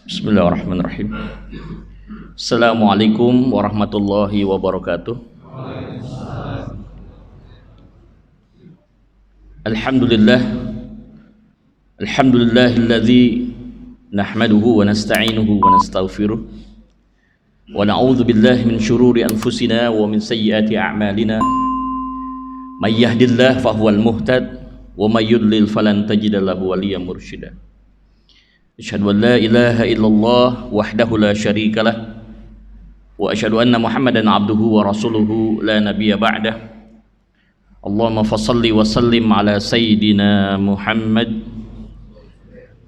Bismillahirrahmanirrahim. Assalamualaikum warahmatullahi wabarakatuh. Alhamdulillah. Alhamdulillahilladzi nahmaduhu wa nasta'inuhu wa nastaghfiruh. Wa na'udzu billahi min syururi anfusina wa min sayyiati a'malina. May yahdihillahu fahuwal muhtad wa may yudlil falan tajida lahu waliyyan mursyida. Asyhadu an la ilaha illallah wahdahu la syarika lah wa asyhadu anna Muhammadan abduhu wa rasuluhu la nabiyya ba'dah. Allahumma fassalli wa sallim ala sayyidina Muhammad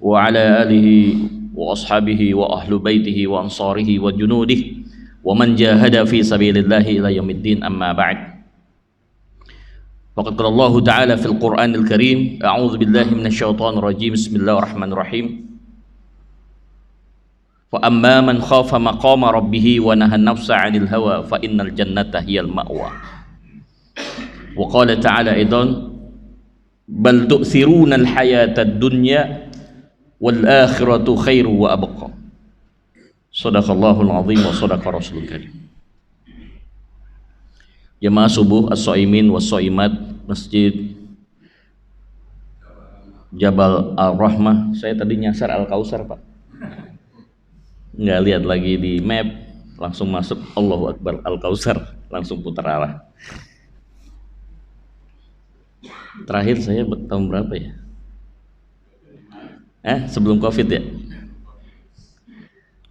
wa ala alihi wa ashabihi wa ahlu baitihi wa ansarihi wa junudihi wa man jahada fi sabilillahi ila yaumiddin, amma ba'd. Faqad qala Allah ta'ala fil Qur'anil Karim, a'udzu billahi minasyaitonir rajim, bismillahirrahmanirrahim. Fa amma man khafa maqama rabbih wa nahan nafsa 'anil hawa fa innal jannata hiyal ma'wa. Wa qala ta'ala aidan bal tu'thiruna al hayatad dunya wal akhiratu khairu wa abqa. Shadaqallahul azim wa shadaqa rasulul karim. Jamaah subuh as-shaimin was-shaimat Masjid Jabal Ar-Rahmah. Saya tadi nyasar Al-Kausar, Pak. Nggak lihat lagi di map, langsung masuk Allahu Akbar Al-Kausar, langsung putar arah. Terakhir saya tahun berapa ya? Sebelum Covid ya?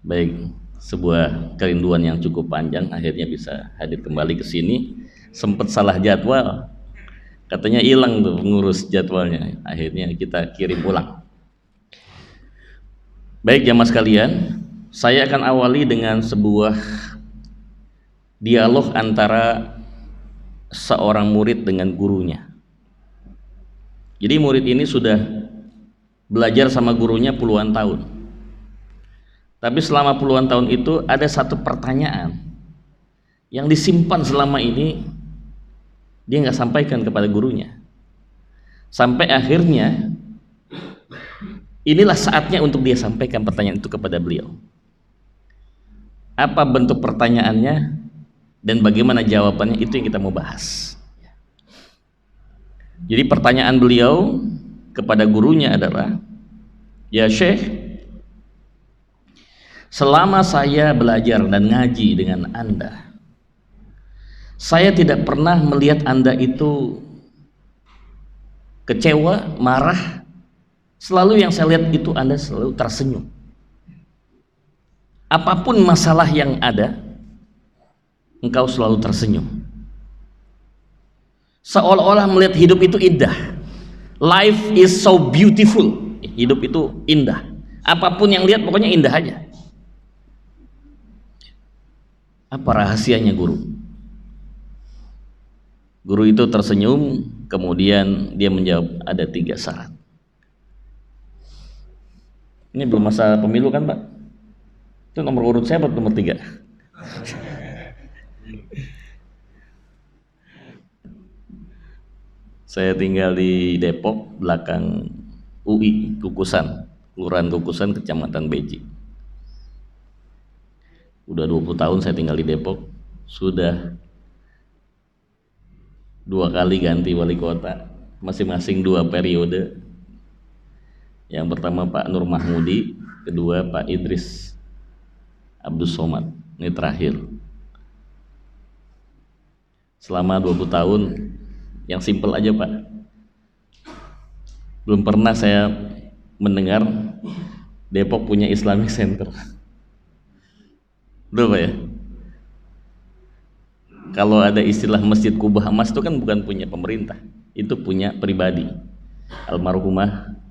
Baik, sebuah kerinduan yang cukup panjang, akhirnya bisa hadir kembali ke sini. Sempat salah jadwal, katanya hilang tuh pengurus jadwalnya, akhirnya kita kirim ulang. Baik jamaah sekalian, saya akan awali dengan sebuah dialog antara seorang murid dengan gurunya. Jadi murid ini sudah belajar sama gurunya puluhan tahun. Tapi selama puluhan tahun itu ada satu pertanyaan yang disimpan selama ini, dia nggak sampaikan kepada gurunya. Sampai akhirnya inilah saatnya untuk dia sampaikan pertanyaan itu kepada beliau. Apa bentuk pertanyaannya dan bagaimana jawabannya, itu yang kita mau bahas. Jadi pertanyaan beliau kepada gurunya adalah, ya Syekh, selama saya belajar dan ngaji dengan Anda, saya tidak pernah melihat Anda itu kecewa, marah. Selalu yang saya lihat itu Anda selalu tersenyum. Apapun masalah yang ada, engkau selalu tersenyum. Seolah-olah melihat hidup itu indah. Life is so beautiful. Hidup itu indah. Apapun yang lihat pokoknya indah aja. Apa rahasianya guru? Guru itu tersenyum, kemudian dia menjawab, ada 3 syarat. Ini belum masa pemilu kan, Pak? Itu nomor urut saya nomor 3. Saya tinggal di Depok, belakang UI Kukusan, Kelurahan Kukusan, Kecamatan Beji. Udah 20 tahun saya tinggal di Depok. Sudah 2 kali ganti wali kota, masing-masing 2 periode. Yang pertama Pak Nur Mahmudi, kedua Pak Idris Abdul Somad. Ini terakhir. Selama 20 tahun, yang simpel aja Pak, belum pernah saya mendengar Depok punya Islamic Center. Belum Pak ya? Kalau ada istilah Masjid Kubah Emas itu kan bukan punya pemerintah, itu punya pribadi. Almarhumah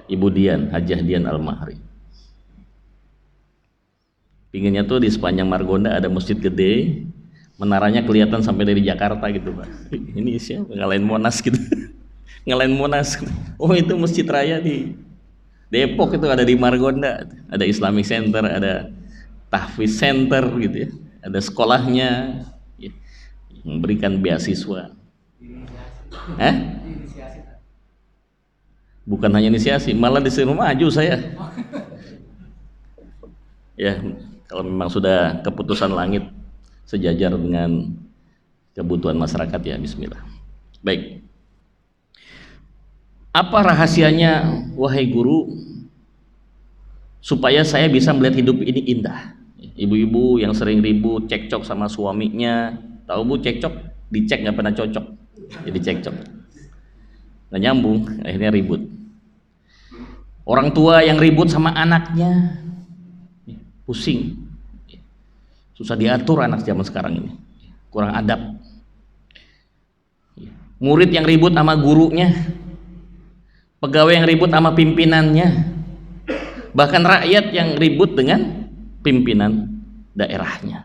Ibu Dian, Hajah Dian Al-Mahri. Pinginnya tuh di sepanjang Margonda ada masjid gede, menaranya kelihatan sampai dari Jakarta gitu Pak. Ini siapa? Ngalahin Monas gitu. Ngalahin Monas. Oh itu Masjid Raya di Depok, itu ada di Margonda. Ada Islamic Center, ada Tahfiz Center gitu ya. Ada sekolahnya, ya, memberikan beasiswa. Bukan hanya inisiasi, malah disuruh maju saya. Ya, kalau memang sudah keputusan langit sejajar dengan kebutuhan masyarakat ya bismillah. Baik. Apa rahasianya wahai guru supaya saya bisa melihat hidup ini indah? Ibu-ibu yang sering ribut cekcok sama suaminya, tahu bu cekcok dicek nggak pernah cocok, jadi cekcok nggak nyambung, akhirnya ribut. Orang tua yang ribut sama anaknya, pusing, susah diatur anak zaman sekarang ini, kurang adab. Murid yang ribut sama gurunya, pegawai yang ribut sama pimpinannya, bahkan rakyat yang ribut dengan pimpinan daerahnya,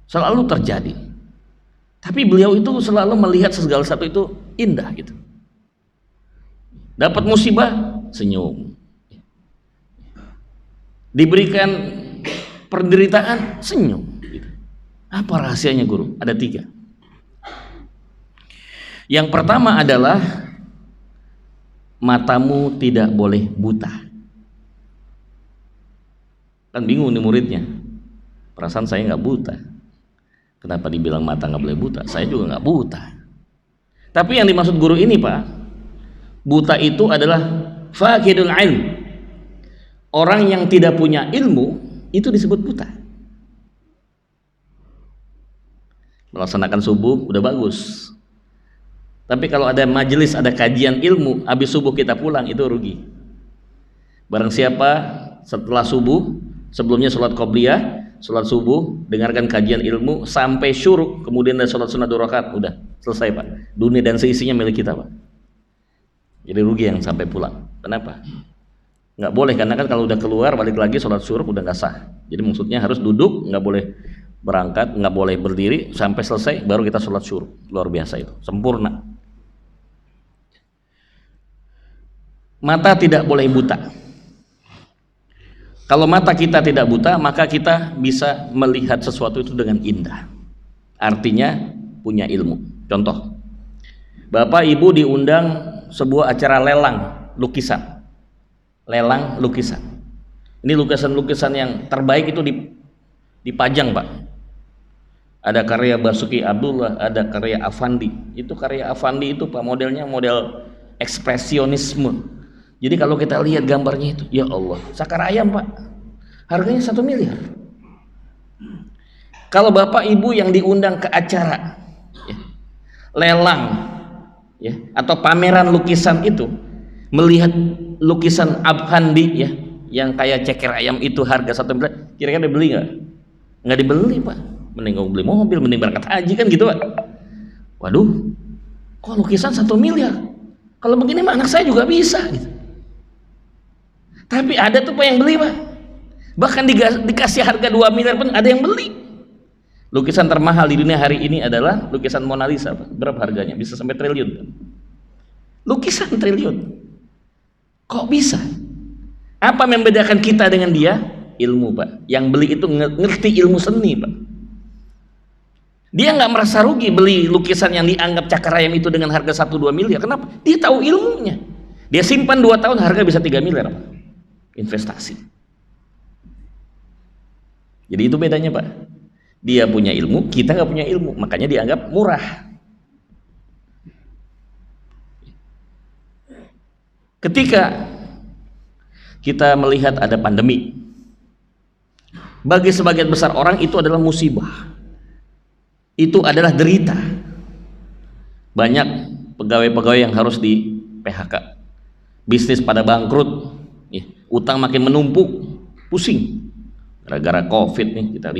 selalu terjadi. Tapi beliau itu selalu melihat segala satu itu indah gitu. Dapat musibah senyum, diberikan penderitaan senyum gitu. Apa rahasianya guru? Ada 3. Yang pertama adalah matamu tidak boleh buta. Kan bingung nih muridnya, perasaan saya nggak buta, kenapa dibilang mata nggak boleh buta? Saya juga nggak buta. Tapi yang dimaksud guru ini Pak, buta itu adalah faqidul ilm. Orang yang tidak punya ilmu itu disebut buta. Melaksanakan subuh udah bagus, tapi kalau ada majelis, ada kajian ilmu, habis subuh kita pulang, itu rugi. Barang siapa setelah subuh, sebelumnya sholat qobliyah, sholat subuh, dengarkan kajian ilmu sampai syuruk, kemudian ada sholat sunat 2 rakaat, udah selesai Pak. Dunia dan seisinya milik kita Pak. Jadi rugi yang sampai pulang. Kenapa? Nggak boleh, karena kan kalau udah keluar balik lagi sholat syuruk udah nggak sah. Jadi maksudnya harus duduk, nggak boleh berangkat, nggak boleh berdiri sampai selesai, baru kita sholat syuruk. Luar biasa itu, sempurna. Mata tidak boleh buta. Kalau mata kita tidak buta, maka kita bisa melihat sesuatu itu dengan indah. Artinya punya ilmu. Contoh, Bapak Ibu diundang sebuah acara lelang lukisan. Lelang lukisan. Ini lukisan-lukisan yang terbaik itu dipajang Pak. Ada karya Basuki Abdullah, ada karya Afandi. Itu karya Afandi itu Pak, modelnya model ekspresionisme. Jadi kalau kita lihat gambarnya itu, ya Allah, sakar ayam Pak, harganya 1 miliar. Kalau Bapak Ibu yang diundang ke acara ya, lelang ya, atau pameran lukisan itu, melihat lukisan Afandi ya, yang kayak ceker ayam itu harga 1 miliar, kira-kira dibeli nggak? Nggak dibeli Pak. Mending beli mobil, mending berangkat haji kan gitu Pak. Waduh, kok lukisan 1 miliar? Kalau begini mah anak saya juga bisa gitu. Tapi ada tuh Pak yang beli Pak, bahkan dikasih harga 2 miliar pun ada yang beli. Lukisan termahal di dunia hari ini adalah lukisan Mona Lisa Pak. Berapa harganya? Bisa sampai triliun Pak. Lukisan triliun. Kok bisa? Apa membedakan kita dengan dia? Ilmu Pak. Yang beli itu ngerti ilmu seni Pak. Dia nggak merasa rugi beli lukisan yang dianggap cakar ayam itu dengan harga 1-2 miliar. Kenapa? Dia tahu ilmunya. Dia simpan 2 tahun, harga bisa 3 miliar Pak. Investasi. Jadi itu bedanya Pak. Dia punya ilmu, kita nggak punya ilmu, makanya dianggap murah. Ketika kita melihat ada pandemi, bagi sebagian besar orang itu adalah musibah, itu adalah derita. Banyak pegawai-pegawai yang harus di PHK, bisnis pada bangkrut, utang makin menumpuk, pusing gara-gara COVID nih, kita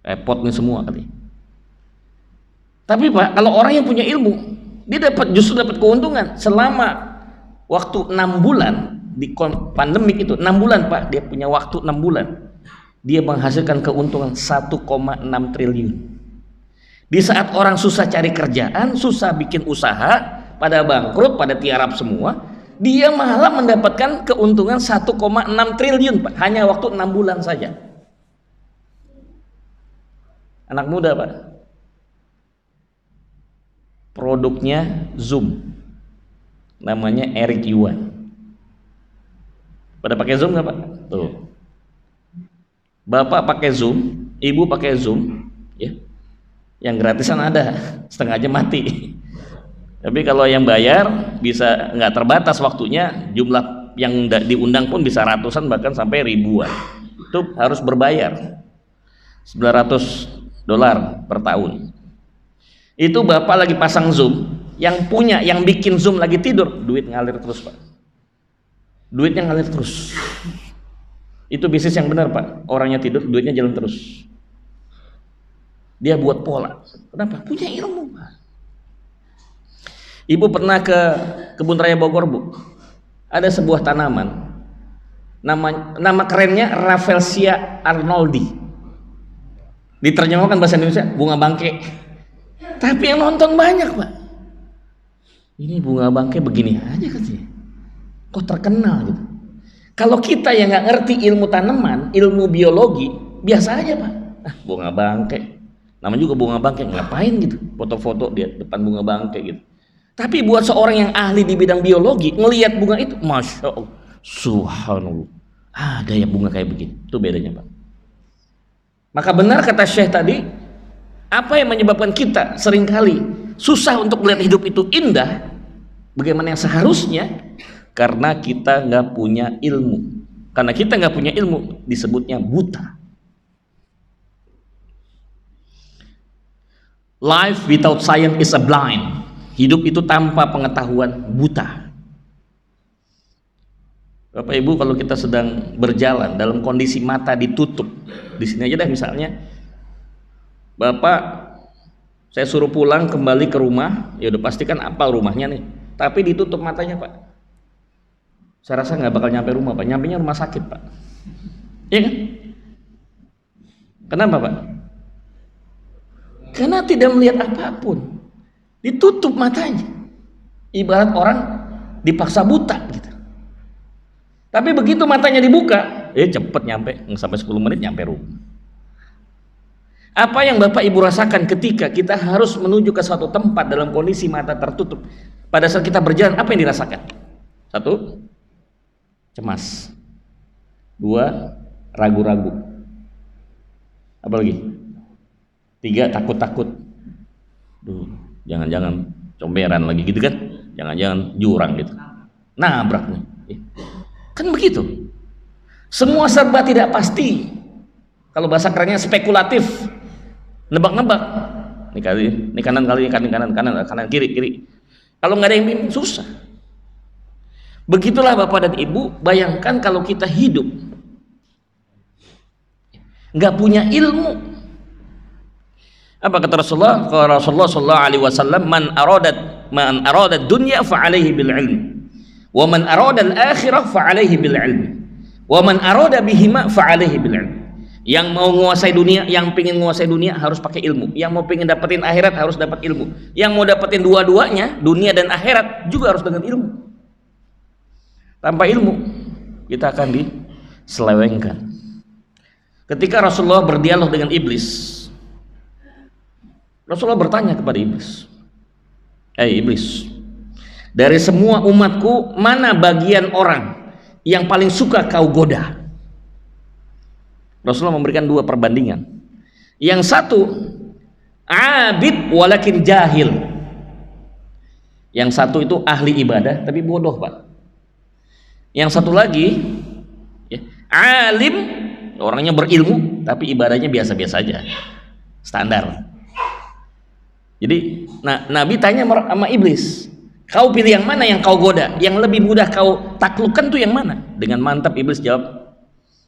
repot nih semua kali. Tapi Pak, kalau orang yang punya ilmu, dia justru dapat keuntungan selama waktu 6 bulan di pandemik itu. 6 bulan Pak, dia punya waktu 6 bulan, dia menghasilkan keuntungan 1,6 triliun. Di saat orang susah cari kerjaan, susah bikin usaha, pada bangkrut, pada tiarap semua, dia malah mendapatkan keuntungan 1,6 triliun Pak, hanya waktu 6 bulan saja. Anak muda Pak, produknya Zoom, namanya Eric Yuan. Pada pakai Zoom nggak Pak? Tuh, Bapak pakai Zoom, ibu pakai Zoom, ya. Yang gratisan ada, setengah jam mati. Tapi kalau yang bayar bisa nggak terbatas waktunya, jumlah yang diundang pun bisa ratusan bahkan sampai ribuan. Itu harus berbayar $900 per tahun. Itu bapak lagi pasang Zoom, yang punya, yang bikin Zoom lagi tidur, duit ngalir terus Pak. Duitnya ngalir terus. Itu bisnis yang benar Pak. Orangnya tidur, duitnya jalan terus. Dia buat pola. Kenapa? Punya ilmu Pak. Ibu pernah ke Kebun Raya Bogor Bu? Ada sebuah tanaman, nama kerennya Rafflesia arnoldi. Diterjemahkan bahasa Indonesia bunga bangke. Tapi yang nonton banyak Pak. Ini bunga bangke begini aja katanya. Kok terkenal gitu. Kalau kita yang nggak ngerti ilmu tanaman, ilmu biologi, biasa aja Pak. Bunga bangke. Namanya juga bunga bangke, ngapain gitu? Foto-foto di depan bunga bangke gitu. Tapi buat seorang yang ahli di bidang biologi, ngelihat bunga itu, Masya Allah, Subhanallah, ada ya bunga kayak begini. Itu bedanya Pak. Maka benar kata Syekh tadi, apa yang menyebabkan kita seringkali susah untuk melihat hidup itu indah, bagaimana yang seharusnya? Karena kita nggak punya ilmu. Karena kita nggak punya ilmu, disebutnya buta. Life without science is a blind. Hidup itu tanpa pengetahuan buta. Bapak Ibu, kalau kita sedang berjalan dalam kondisi mata ditutup, di sini aja deh misalnya, Bapak, saya suruh pulang kembali ke rumah, ya udah pastikan apal rumahnya nih, tapi ditutup matanya Pak. Saya rasa nggak bakal nyampe rumah Pak, nyampenya rumah sakit Pak. Iya kan? Kenapa Pak? Karena tidak melihat apapun, ditutup matanya. Ibarat orang dipaksa buta gitu. Tapi begitu matanya dibuka, cepet nyampe, nggak sampai 10 menit nyampe rumah. Apa yang Bapak Ibu rasakan ketika kita harus menuju ke suatu tempat dalam kondisi mata tertutup? Pada saat kita berjalan, apa yang dirasakan? 1, cemas. 2, ragu-ragu. Apa lagi? 3, takut-takut. Jangan-jangan comberan lagi gitu kan? Jangan-jangan jurang gitu. Nabrak nih. Kan begitu. Semua serba tidak pasti. Kalau bahasa kerennya spekulatif. Nebak-nebak. Ini kanan kali, kanan kiri. Kalau nggak ada yang bimbing, susah. Begitulah Bapak dan Ibu, bayangkan kalau kita hidup nggak punya ilmu. Apa kata Rasulullah? Kalau Rasulullah sallallahu alaihi wasallam, man arada dunya fa alaihi bil ilmi, wa man arada al akhirah fa alaihi bil ilmi, wa man arada bihima fa alaihi bil ilmi. Yang mau menguasai dunia, yang pengen menguasai dunia harus pakai ilmu. Yang mau pengen dapetin akhirat harus dapat ilmu. Yang mau dapetin dua-duanya, dunia dan akhirat, juga harus dengan ilmu. Tanpa ilmu kita akan diselewengkan. Ketika Rasulullah berdialog dengan iblis, Rasulullah bertanya kepada iblis, iblis, dari semua umatku mana bagian orang yang paling suka kau goda? Rasulullah memberikan 2 perbandingan. Yang satu, abid walakin jahil. Yang satu itu ahli ibadah tapi bodoh Pak. Yang satu lagi, alim, orangnya berilmu tapi ibadahnya biasa-biasa aja, standar. Jadi Nabi tanya sama iblis, kau pilih yang mana yang kau goda, yang lebih mudah kau taklukkan tuh yang mana? Dengan mantap iblis jawab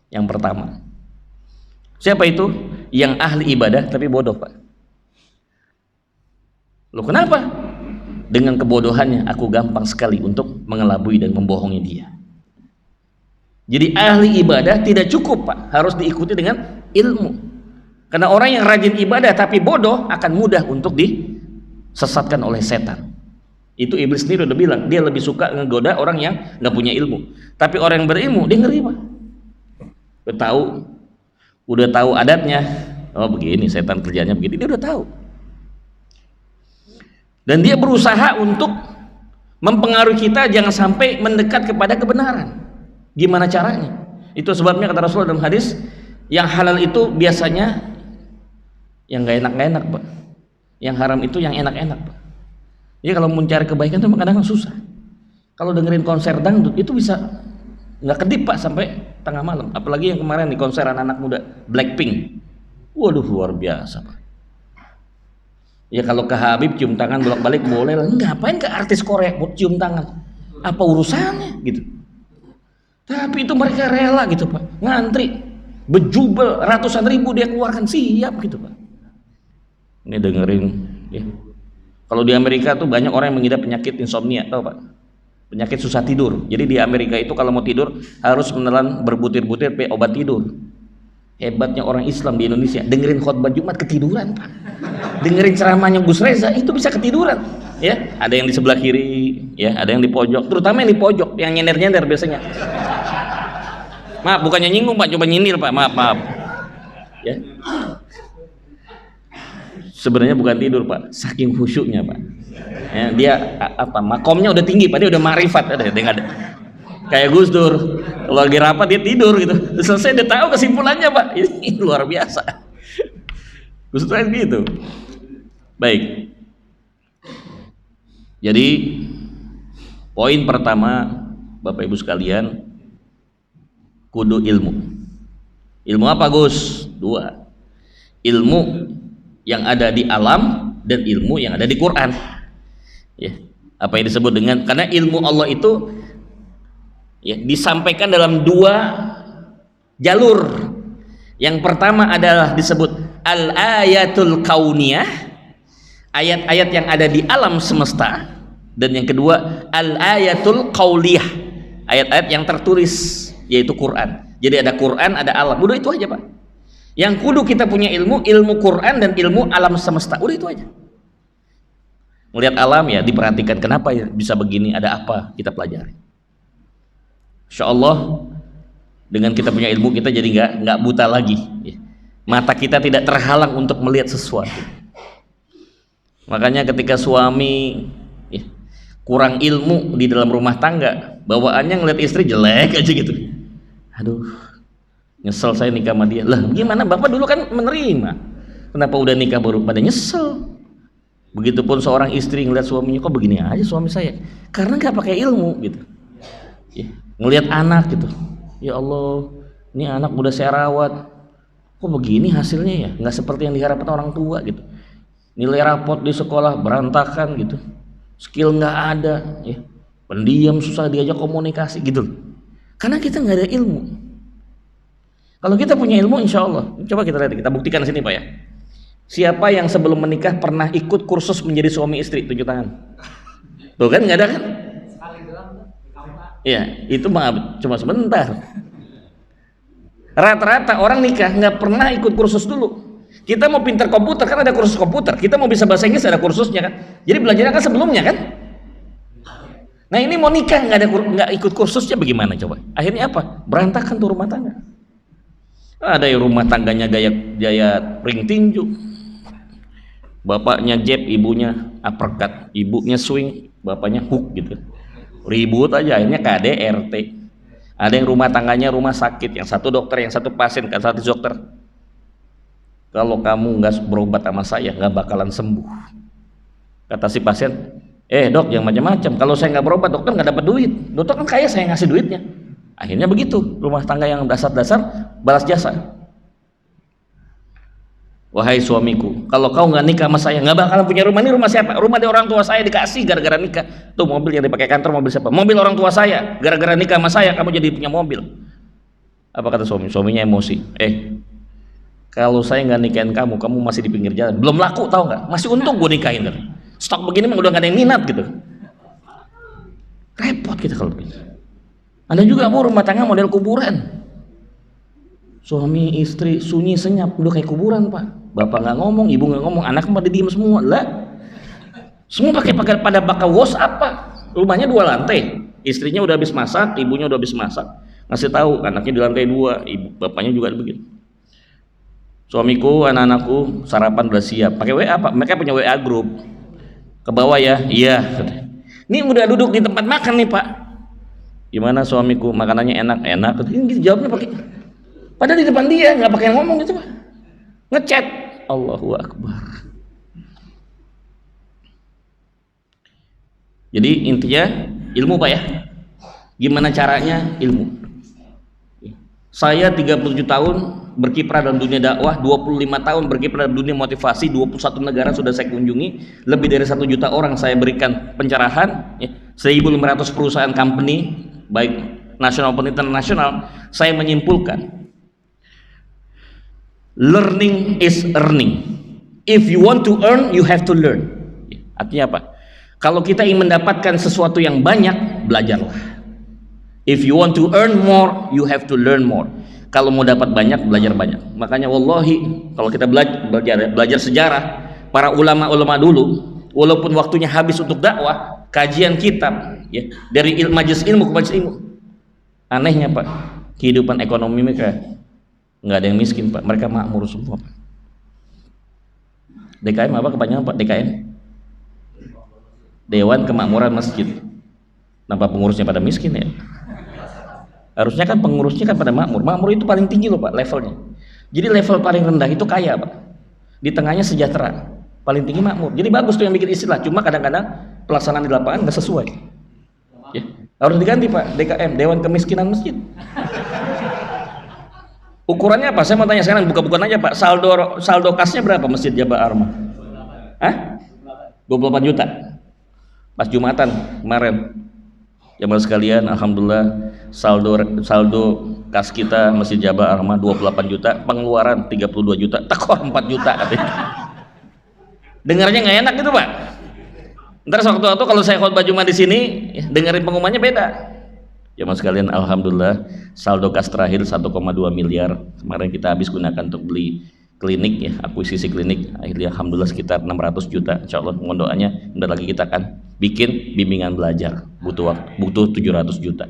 yang pertama. Siapa itu? Yang ahli ibadah tapi bodoh Pak. Loh kenapa? Dengan kebodohannya aku gampang sekali untuk mengelabui dan membohongi dia. Jadi ahli ibadah tidak cukup Pak, harus diikuti dengan ilmu. Karena orang yang rajin ibadah tapi bodoh akan mudah untuk disesatkan oleh setan. Itu iblis sendiri udah bilang, dia lebih suka ngegoda orang yang nggak punya ilmu. Tapi orang yang berilmu dia ngeri Pak. Udah tahu adatnya. Oh begini, setan kerjanya begini, dia udah tahu. Dan dia berusaha untuk mempengaruhi kita jangan sampai mendekat kepada kebenaran. Gimana caranya? Itu sebabnya kata Rasulullah dalam hadis, Yang halal itu biasanya yang nggak enak-enak, Pak. Yang haram itu yang enak-enak, Pak. Jadi kalau mencari kebaikan itu kadang-kadang susah. Kalau dengerin konser dangdut itu bisa nggak kedip, Pak, sampai tengah malam. Apalagi yang kemarin di konser anak-anak muda Blackpink. Waduh, luar biasa, Pak. Ya kalau ke Habib cium tangan bolak-balik boleh lah. Ngapain ke artis Korea buat cium tangan? Apa urusannya gitu? Tapi itu mereka rela gitu, Pak. Ngantri bejubel ratusan ribu dia keluarkan, siap gitu, Pak. Ini dengerin ya. Kalau di Amerika tuh banyak orang yang mengidap penyakit insomnia, tahu, Pak? Penyakit susah tidur. Jadi di Amerika itu kalau mau tidur harus menelan berbutir-butir obat tidur. Hebatnya orang Islam di Indonesia, dengerin khotbah Jumat ketiduran, Pak. Dengerin ceramahnya Gus Reza itu bisa ketiduran, ya. Ada yang di sebelah kiri, ya, ada yang di pojok, terutama yang di pojok, yang nyender-nyender biasanya. Maaf, bukannya nyinggung, Pak, coba nyindir, Pak. Maaf. Ya. Sebenarnya bukan tidur, Pak, saking khusyuknya, Pak. Ya, dia apa? Makomnya udah tinggi, Pak, dia udah ma'rifat, ada. Kayak Gus Dur, kalau lagi rapat dia tidur gitu. Selesai dia tahu kesimpulannya, Pak. Ini luar biasa. Gus Dur gitu. Baik. Jadi poin pertama, Bapak Ibu sekalian, kudu ilmu. Ilmu apa, Gus? Dua. Ilmu yang ada di alam dan ilmu yang ada di Quran. Ya. Apa yang disebut dengan, karena ilmu Allah itu ya, disampaikan dalam dua jalur. Yang pertama adalah disebut al-ayatul kauniyah, ayat-ayat yang ada di alam semesta, dan yang kedua al-ayatul qauliyah, ayat-ayat yang tertulis, yaitu Quran. Jadi ada Quran, ada alam, udah itu aja, Pak. Yang kudu kita punya ilmu Quran dan ilmu alam semesta, udah itu aja. Melihat alam ya diperhatikan, kenapa ya bisa begini, ada apa, kita pelajari. Insya Allah dengan kita punya ilmu kita jadi nggak buta lagi, mata kita tidak terhalang untuk melihat sesuatu. Makanya ketika suami kurang ilmu di dalam rumah tangga, bawaannya ngeliat istri jelek aja gitu, aduh nyesel saya nikah sama dia. Lah gimana, bapak dulu kan menerima, kenapa udah nikah baru pada nyesel? Begitupun seorang istri ngeliat suaminya, kok begini aja suami saya, karena nggak pakai ilmu gitu. Ngelihat anak gitu, ya Allah, ini anak udah saya rawat, kok begini hasilnya ya, nggak seperti yang diharapkan orang tua gitu. Nilai rapot di sekolah berantakan gitu, skill nggak ada, ya. Pendiam, susah diajak komunikasi gitu, karena kita nggak ada ilmu. Kalau kita punya ilmu, insya Allah, coba kita lihat, kita buktikan di sini, Pak, ya. Siapa yang sebelum menikah pernah ikut kursus menjadi suami istri? Tunjuk tangan. Tuh kan, nggak ada kan? Ya, itu mah cuma sebentar. Rata-rata orang nikah nggak pernah ikut kursus dulu. Kita mau pintar komputer kan ada kursus komputer, kita mau bisa bahasa Inggris ada kursusnya kan. Jadi belajarnya kan sebelumnya kan. Nah ini mau nikah nggak ikut kursusnya, bagaimana coba? Akhirnya apa? Berantakan tuh rumah tangga. Ada yang rumah tangganya gaya ring tinju, bapaknya jab, ibunya uppercut, ibunya swing, bapaknya hook gitu. Ribut aja, akhirnya KDRT. Ada yang rumah tangganya rumah sakit, yang satu dokter, yang satu pasien, kan satu dokter. Kalau kamu nggak berobat sama saya nggak bakalan sembuh, kata si pasien. Dok, jangan macam-macam, kalau saya nggak berobat dokter nggak dapat duit, dokter kan kaya, saya ngasih duitnya. Akhirnya begitu rumah tangga yang dasar-dasar balas jasa. Wahai suamiku, kalau kau nggak nikah sama saya nggak bakalan punya rumah. Ini rumah siapa? Rumah dari orang tua saya, dikasih gara-gara nikah. Tuh mobil yang dipakai kantor, mobil siapa? Mobil orang tua saya. Gara-gara nikah sama saya kamu jadi punya mobil. Apa kata suami? Suaminya emosi. Kalau saya nggak nikahin kamu, kamu masih di pinggir jalan, belum laku, tahu nggak? Masih untung gue nikahin. Stok begini mah udah nggak ada yang minat gitu. Repot kita kalau begini. Ada juga bu rumah tangga model kuburan. Suami istri sunyi senyap, udah kayak kuburan, Pak. Bapak nggak ngomong, ibu nggak ngomong, anak pada diem semua. Lah, semua pakai pada bakal WhatsApp, Pak. Rumahnya 2 lantai, istrinya udah habis masak, ibunya udah habis masak, ngasih tahu anaknya di lantai 2, ibu bapaknya juga begitu. Suamiku, anak-anakku sarapan udah siap. Pakai WA, Pak. Mereka punya WA grup. Ke bawah ya, iya. Ini udah duduk di tempat makan nih, Pak. Gimana suamiku, makanannya enak? Ini jawabnya pakai Padahal di depan dia nggak pakai ngomong gitu Pak, ngechat. Allahu Akbar. Jadi intinya ilmu Pak ya. Gimana caranya? Ilmu. Saya 37 tahun berkiprah dalam dunia dakwah, 25 tahun berkiprah dalam dunia motivasi, 21 negara sudah saya kunjungi, lebih dari 1 juta orang saya berikan pencerahan, 1.500 perusahaan company, baik nasional maupun internasional. Saya menyimpulkan, learning is earning. If you want to earn, you have to learn. Artinya apa? Kalau kita ingin mendapatkan sesuatu yang banyak, belajarlah. If you want to earn more, you have to learn more. Kalau mau dapat banyak, belajar banyak. Makanya wallahi, kalau kita belajar sejarah, para ulama-ulama dulu, walaupun waktunya habis untuk dakwah, kajian kitab, ya, dari majelis ilmu ke majelis ilmu. Anehnya Pak, kehidupan ekonomi mereka nggak ada yang miskin Pak, mereka makmur semua Pak. DKM apa kepanjangan Pak? DKM? Dewan Kemakmuran Masjid. Nampak pengurusnya pada miskin ya? Harusnya kan pengurusnya kan pada makmur. Makmur itu paling tinggi loh Pak levelnya. Jadi level paling rendah itu kaya Pak. Di tengahnya sejahtera. Paling tinggi makmur. Jadi bagus tuh yang bikin istilah. Cuma kadang-kadang pelaksanaan di lapangan nggak sesuai. Ya. Harus diganti Pak. DKM, Dewan Kemiskinan Masjid. Ukurannya apa? Saya mau tanya sekarang, buka-bukaan aja Pak. Saldo kasnya berapa Masjid Jabal Arma? Hah? 28 juta. Pas Jumatan kemarin. Jamaah sekalian, alhamdulillah saldo kas kita Masjid Jabal Arma 28 juta, pengeluaran 32 juta, tekor 4 juta katanya. Dengarnya nggak enak gitu Pak. Ntar sewaktu-waktu kalau saya khotbah Jumat di sini, dengerin pengumumannya beda. Jamaah sekalian, alhamdulillah saldo kas terakhir 1,2 miliar. Kemarin kita habis gunakan untuk beli klinik ya, akuisisi klinik. Akhirnya alhamdulillah sekitar 600 juta. Insyaallah mohon doanya, bentar lagi kita akan bikin bimbingan belajar, butuh 700 juta.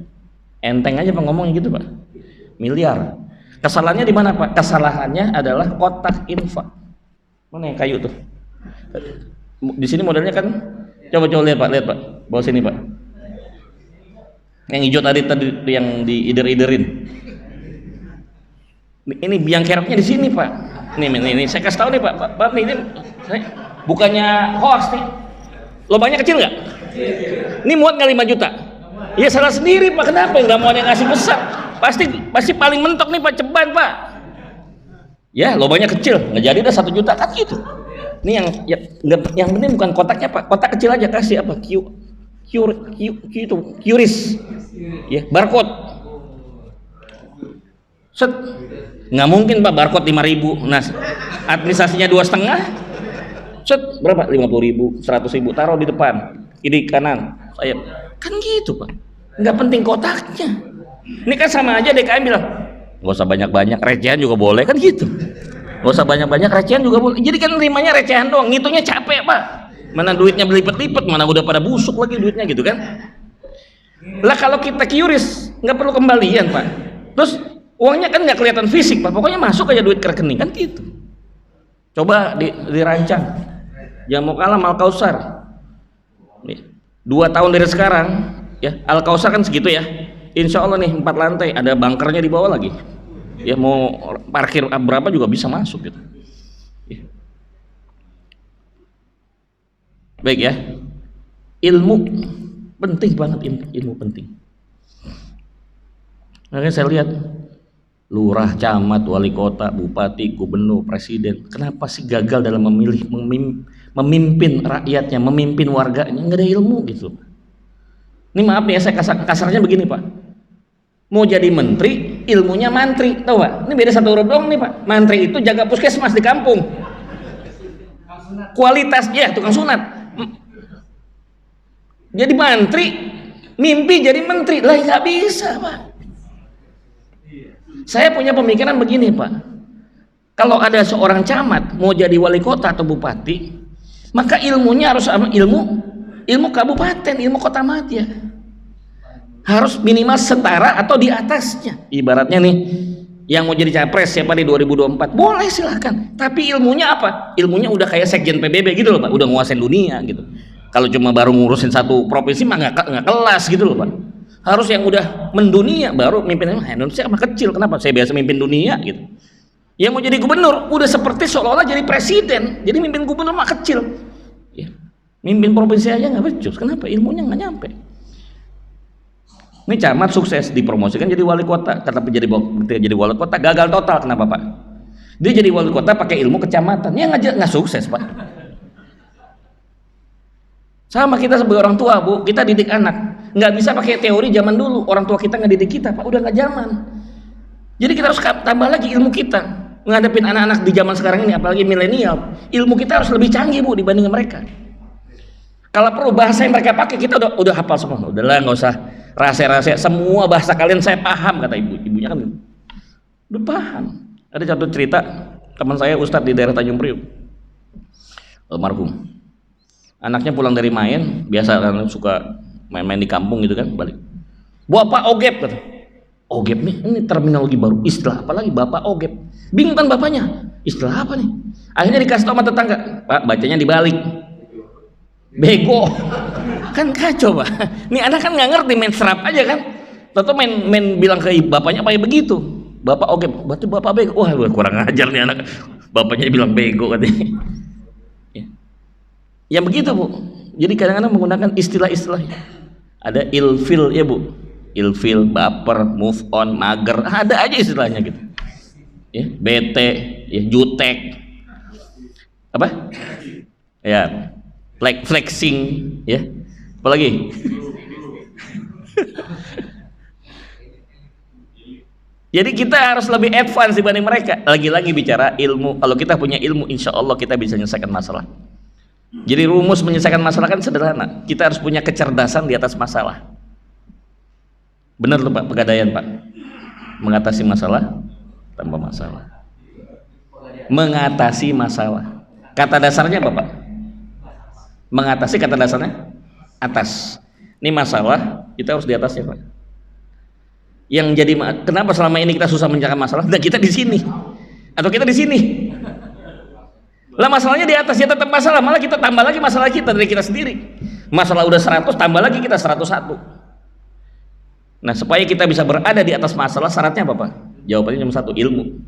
Enteng aja pengomongnya gitu Pak, miliar. Kesalahannya di mana Pak? Kesalahannya adalah kotak infak. Mana yang kayu tuh? Di sini modelnya kan, coba lihat Pak, bawah sini Pak. Yang hijau tadi yang diider-iderin. Ini biang keroknya di sini Pak. Ini saya kasih tahu nih Pak nih, ini bukannya hoax nih. Lobangnya kecil nggak? Ini muat nggak 5 juta? Ya salah sendiri Pak, kenapa nggak mau yang ngasih besar? Pasti paling mentok nih Pak, ceban Pak. Ya lobangnya kecil, nggak jadi dah 1 juta kan gitu. Ini yang penting bukan kotaknya Pak, kotak kecil aja kasih apa? QRIS, ya barcode. Set, nggak mungkin Pak barcode 5.000. Nah administrasinya 2,5. Set, berapa? 50.000, 100.000, taruh di depan, kiri kanan, sayap. Kan gitu Pak, nggak penting kotaknya. Ini kan sama aja DKM bilang, nggak usah banyak-banyak, recehan juga boleh kan gitu. Nggak usah banyak-banyak, recehan juga boleh. Jadi kan nerimanya recehan doang, ngitungnya capek Pak. Mana duitnya berlipat-lipat, mana udah pada busuk lagi duitnya gitu kan. Lah kalau kita QRIS, nggak perlu kembalian Pak. Terus uangnya kan nggak kelihatan fisik Pak, pokoknya masuk aja duit ke rekening kan gitu. Coba dirancang. Jangan mau kalah Al Kausar. 2 tahun dari sekarang, ya Al Kausar kan segitu ya. Insya Allah nih 4 lantai, ada bunkernya di bawah lagi. Ya mau parkir berapa juga bisa masuk gitu. Ya. Baik ya. Ilmu penting banget, ilmu penting. Makanya saya lihat lurah, camat, wali kota, bupati, gubernur, presiden, kenapa sih gagal dalam memimpin rakyatnya, memimpin warganya? Nggak ada ilmu gitu. Ini maaf ya, saya kasarnya begini Pak. Mau jadi menteri, ilmunya mantri, tahu Pak? Ini beda satu huruf dong nih Pak. Mantri itu jaga puskesmas di kampung. Kualitasnya tukang sunat. Jadi mantri, mimpi jadi menteri, lah nggak bisa Pak. Saya punya pemikiran begini Pak, kalau ada seorang camat mau jadi wali kota atau bupati, maka ilmunya harus ilmu kabupaten, ilmu kota madya, harus minimal setara atau di atasnya. Ibaratnya nih, yang mau jadi capres siapa di 2024, boleh silahkan, tapi ilmunya apa? Ilmunya udah kayak sekjen PBB gitu loh Pak, udah nguasain dunia gitu. Kalau cuma baru ngurusin satu provinsi mah nggak kelas gitu loh Pak. Harus yang udah mendunia baru mimpin. Indonesia mah kecil, kenapa? Saya biasa mimpin dunia gitu. Yang mau jadi gubernur udah seperti seolah-olah jadi presiden, jadi mimpin gubernur mah kecil. Ya. Mimpin provinsi aja nggak becus, kenapa? Ilmunya nggak nyampe. Ini camat sukses dipromosikan jadi wali kota, tapi jadi wali kota gagal total. Kenapa Pak? Dia jadi wali kota pakai ilmu kecamatan, ya nggak sukses Pak. Sama kita sebagai orang tua Bu, kita didik anak nggak bisa pakai teori zaman dulu, orang tua kita ngedidik kita Pak, udah nggak zaman. Jadi kita harus tambah lagi ilmu kita menghadapin anak-anak di zaman sekarang ini, apalagi milenial. Ilmu kita harus lebih canggih Bu dibanding mereka. Kalau perlu bahasa yang mereka pakai kita udah hafal semua, udahlah nggak usah rahasia-rahasia, semua bahasa kalian saya paham, kata ibunya kan udah paham. Ada satu cerita teman saya Ustadz di daerah Tanjung Priok, almarhum, anaknya pulang dari main, biasa kan suka main-main di kampung gitu kan, balik bapak ogep, kata ogep nih, ini terminologi baru, istilah apa lagi bapak ogep, bingung kan bapaknya, istilah apa nih, akhirnya dikasih tau sama tetangga, Pak bacanya dibalik, bego. Kan kacau Pak, ini anak kan nggak ngerti, main serap aja kan, tentu main bilang ke bapaknya kayak begitu, bapak oke, berarti bapak bego. Wah kurang ajar nih anak, bapaknya bilang bego katanya. Ya. Yang begitu Bu, jadi kadang-kadang menggunakan istilah-istilah, ada ilfil ya Bu, ilfil, baper, move on, mager, ada aja istilahnya gitu, ya bete, ya jutek, apa, ya flexing, ya. Apalagi jadi kita harus lebih advance dibanding mereka. Lagi-lagi bicara ilmu, kalau kita punya ilmu insya Allah kita bisa menyelesaikan masalah. Jadi rumus menyelesaikan masalah kan sederhana, kita harus punya kecerdasan di atas masalah. Benar tuh Pak, pegadaian Pak, mengatasi masalah tanpa masalah, mengatasi masalah, kata dasarnya apa Pak? Mengatasi, kata dasarnya atas. Ini masalah kita harus di atasnya Pak. Yang jadi kenapa selama ini kita susah mencari masalah? Dan kita di sini atau kita di sini. Lah masalahnya di atas, ya tetap masalah, malah kita tambah lagi masalah kita dari kita sendiri. Masalah udah 100, tambah lagi kita 101. Nah, supaya kita bisa berada di atas masalah, syaratnya apa Pak? Jawabannya cuma satu, ilmu.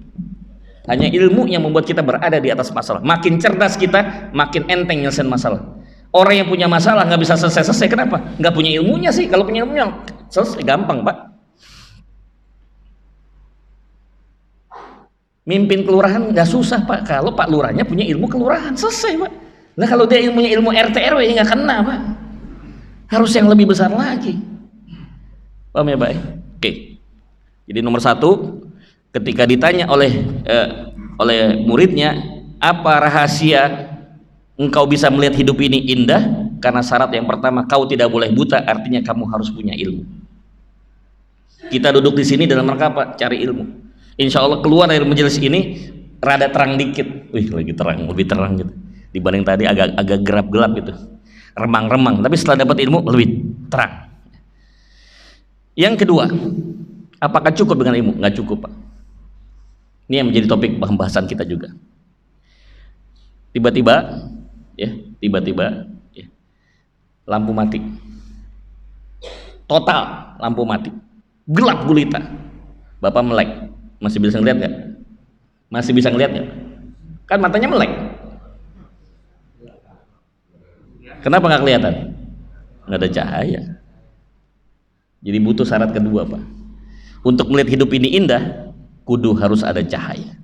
Hanya ilmu yang membuat kita berada di atas masalah. Makin cerdas kita, makin enteng nyelesain masalah. Orang yang punya masalah nggak bisa selesai-selesai, kenapa? Nggak punya ilmunya sih. Kalau punya ilmunya selesai, gampang Pak. Mimpin kelurahan nggak susah Pak, kalau Pak Lurahnya punya ilmu kelurahan, selesai Pak. Nah kalau dia ilmunya ilmu RT RW ya nggak kena Pak, harus yang lebih besar lagi. Paham ya Pak? Oke. Jadi nomor 1, ketika ditanya oleh muridnya, apa rahasia engkau bisa melihat hidup ini indah? Karena syarat yang pertama, kau tidak boleh buta, artinya kamu harus punya ilmu. Kita duduk di sini dalam rangka apa? Cari ilmu. Insya Allah keluar dari majelis ini rada terang dikit. Wih, lagi terang, lebih terang gitu. Dibanding tadi agak gelap gitu, remang-remang. Tapi setelah dapat ilmu lebih terang. Yang kedua, apakah cukup dengan ilmu? Nggak cukup Pak. Ini yang menjadi topik pembahasan kita juga. Tiba-tiba lampu mati, total lampu mati, gelap gulita, Bapak melek, masih bisa ngeliat nggak? Masih bisa ngeliat nggak? Kan matanya melek. Kenapa nggak kelihatan? Nggak ada cahaya. Jadi butuh syarat kedua Pak. Untuk melihat hidup ini indah, kudu harus ada cahaya.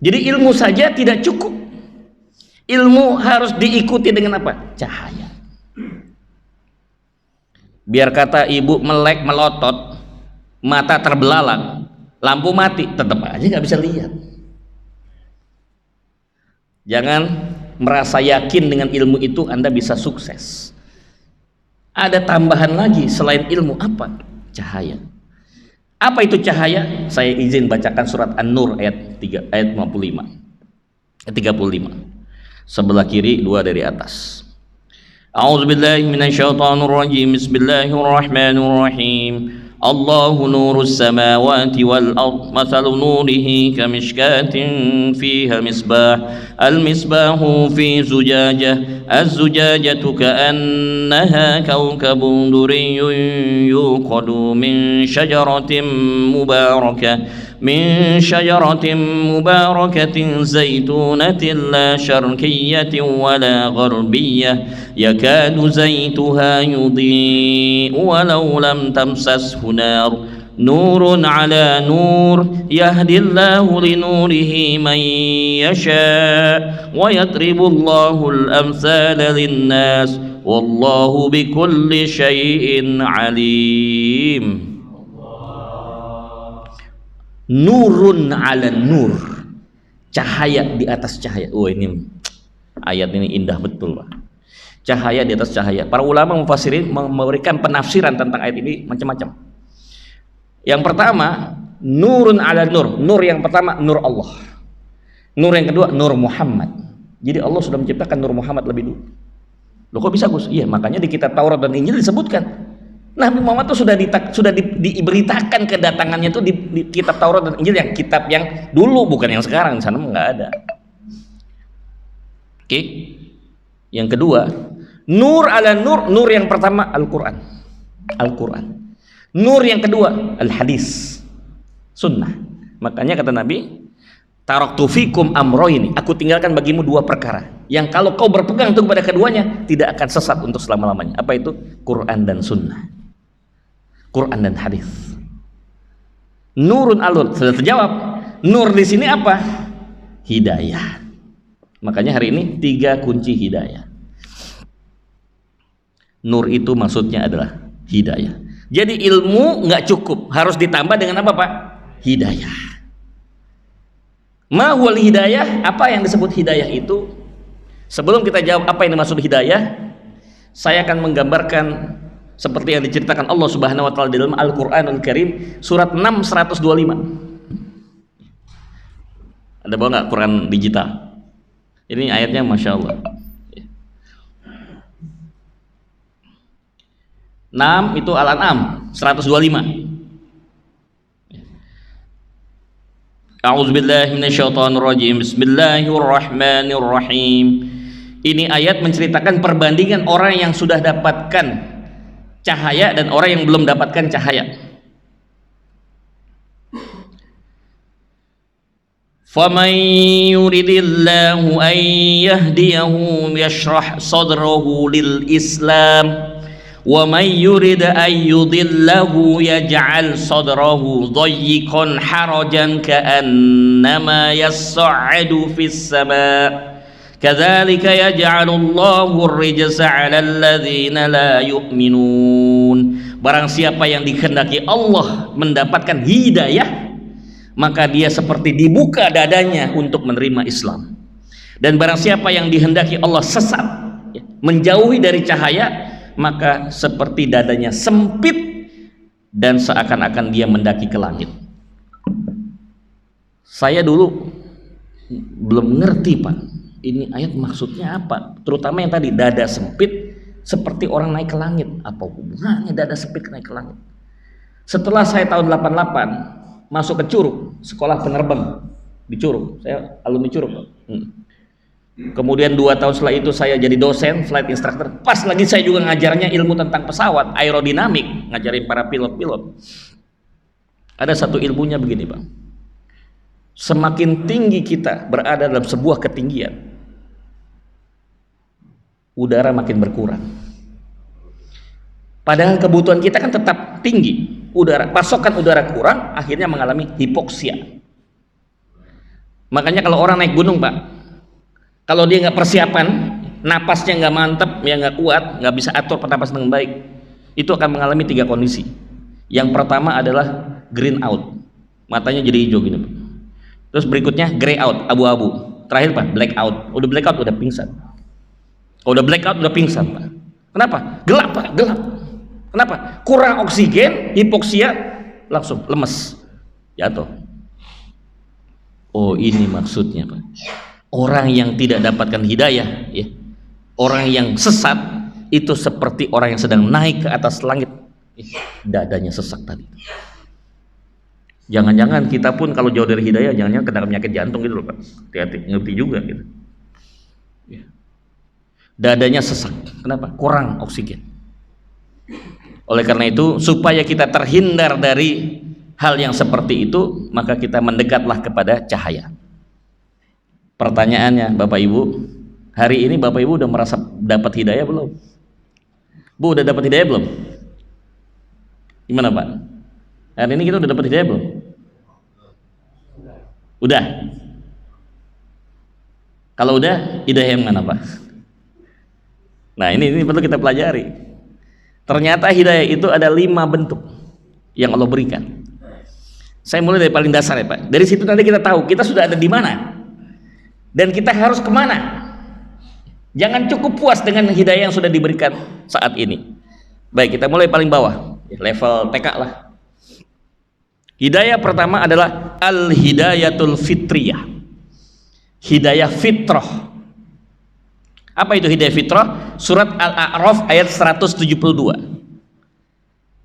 Jadi ilmu saja tidak cukup. Ilmu harus diikuti dengan apa? Cahaya. Biar kata ibu melek melotot, mata terbelalak, lampu mati, tetap aja nggak bisa lihat. Jangan merasa yakin dengan ilmu itu Anda bisa sukses. Ada tambahan lagi selain ilmu, apa? Cahaya. Apa itu cahaya? Saya izin bacakan surat An-Nur ayat 3, ayat 35. 35. Sebelah kiri, 2 dari atas. A'udzubillahi minasyaitonirrajim. Bismillahirrahmanirrahim. الله نور السماوات والأرض مثل نوره كمشكاة فيها مصباح المصباح في زجاجة الزجاجة كأنها كوكب دري يوقد من شجرة مباركة زيتونة لا شرقية ولا غربية يكاد زيتها يضيء ولو لم تمسسه نار نور على نور يهدي الله لنوره من يشاء ويضرب الله الأمثال للناس والله بكل شيء عليم. Nurun ala nur, cahaya di atas cahaya. Oh, ini ayat ini indah betul, Pak. Cahaya di atas cahaya. Para ulama mufassirin memberikan penafsiran tentang ayat ini macam-macam. Yang pertama, nurun ala nur. Nur yang pertama nur Allah. Nur yang kedua nur Muhammad. Jadi Allah sudah menciptakan nur Muhammad lebih dulu. Loh, kok bisa, Gus? Iya, makanya di kitab Taurat dan Injil disebutkan Nabi Muhammad itu sudah diberitakan kedatangannya itu di kitab Taurat dan Injil, yang kitab yang dulu, bukan yang sekarang. Di sana nggak ada. Oke. Yang kedua, nur ala nur. Nur yang pertama Al-Quran. Nur yang kedua Al-Hadis, Sunnah. Makanya kata Nabi, taraktu fikum amroini, aku tinggalkan bagimu dua perkara yang kalau kau berpegang kepada keduanya tidak akan sesat untuk selama-lamanya. Apa itu? Quran dan Sunnah, Quran dan hadis. Nurun alur, sudah terjawab. Nur di sini apa? Hidayah. Makanya hari ini 3 kunci hidayah. Nur itu maksudnya adalah hidayah. Jadi ilmu nggak cukup, harus ditambah dengan apa, Pak? Hidayah. Ma huwal hidayah? Apa yang disebut hidayah itu? Sebelum kita jawab apa yang dimaksud hidayah, saya akan menggambarkan seperti yang diceritakan Allah Subhanahu wa taala di dalam Al-Qur'anul Karim, surat 6 125. Ada bawa nggak Quran digital? Ini ayatnya Masya Allah. 6 itu Al-An'am 125. A'udzubillahi minasyaitonirrajim. Bismillahirrahmanirrahim. Ini ayat menceritakan perbandingan orang yang sudah dapatkan cahaya dan orang yang belum dapatkan cahaya. Faman yuridillahu an yahdiyahu yashrah sadrahu lil Islam wa man yurid an yudillahu yaj'al sadrahu dayyiqan harajan ka'annama yas'adu fis sama' kadzalika yaj'alullahu ar-rijsa 'alal ladzina la yu'minun. Barang siapa yang dikehendaki Allah mendapatkan hidayah, maka dia seperti dibuka dadanya untuk menerima Islam. Dan barang siapa yang dihendaki Allah sesat, menjauhi dari cahaya, maka seperti dadanya sempit dan seakan-akan dia mendaki ke langit. Saya dulu belum ngerti, Pak, ini ayat maksudnya apa, terutama yang tadi dada sempit seperti orang naik ke langit. Apa hubungannya dada sempit naik ke langit? Setelah saya tahun 88 masuk ke Curug, sekolah penerbang di Curug, saya alumni Curug, Pak. Kemudian 2 tahun setelah itu saya jadi dosen, flight instructor. Pas lagi saya juga ngajarnya ilmu tentang pesawat, aerodinamik, ngajarin para pilot-pilot. Ada satu ilmunya begini, Bang. Semakin tinggi kita berada dalam sebuah ketinggian, udara makin berkurang. Padahal kebutuhan kita kan tetap tinggi. Pasokan udara kurang, akhirnya mengalami hipoksia. Makanya kalau orang naik gunung, Pak, kalau dia nggak persiapan, napasnya nggak mantep, ya nggak kuat, nggak bisa atur pernapasan dengan baik, itu akan mengalami 3 kondisi. Yang pertama adalah green out, matanya jadi hijau gini. Terus berikutnya gray out, abu-abu. Terakhir, Pak, black out. Udah black out udah pingsan. Kalau udah black out udah pingsan, Pak. Kenapa? Gelap, Pak, gelap. Kenapa? Kurang oksigen, hipoksia, langsung lemes, jatuh. Oh, ini maksudnya, Pak. Orang yang tidak dapatkan hidayah, ya, orang yang sesat itu seperti orang yang sedang naik ke atas langit Dadanya sesak tadi. Jangan-jangan kita pun kalau jauh dari hidayah, jangan-jangan kena penyakit jantung gitu loh Pak. Hati-hati, ngerti juga gitu. Dadanya sesak. Kenapa? Kurang oksigen. Oleh karena itu, supaya kita terhindar dari hal yang seperti itu, maka kita mendekatlah kepada cahaya. Pertanyaannya, Bapak Ibu, hari ini Bapak Ibu udah merasa dapat hidayah belum? Bu, udah dapat hidayah belum? Gimana Pak? Hari ini kita udah dapat hidayah belum? Udah. Kalau udah, hidayah yang mana Pak? Nah ini perlu kita pelajari. Ternyata hidayah itu ada 5 bentuk yang Allah berikan. Saya mulai dari paling dasar ya Pak. Dari situ nanti kita tahu kita sudah ada di mana dan kita harus kemana. Jangan cukup puas dengan hidayah yang sudah diberikan saat ini. Baik, kita mulai paling bawah, level TK lah. Hidayah pertama adalah al-hidayatul fitriyah. Hidayah fitrah. Apa itu hidayah fitrah? Surat Al-A'raf ayat 172.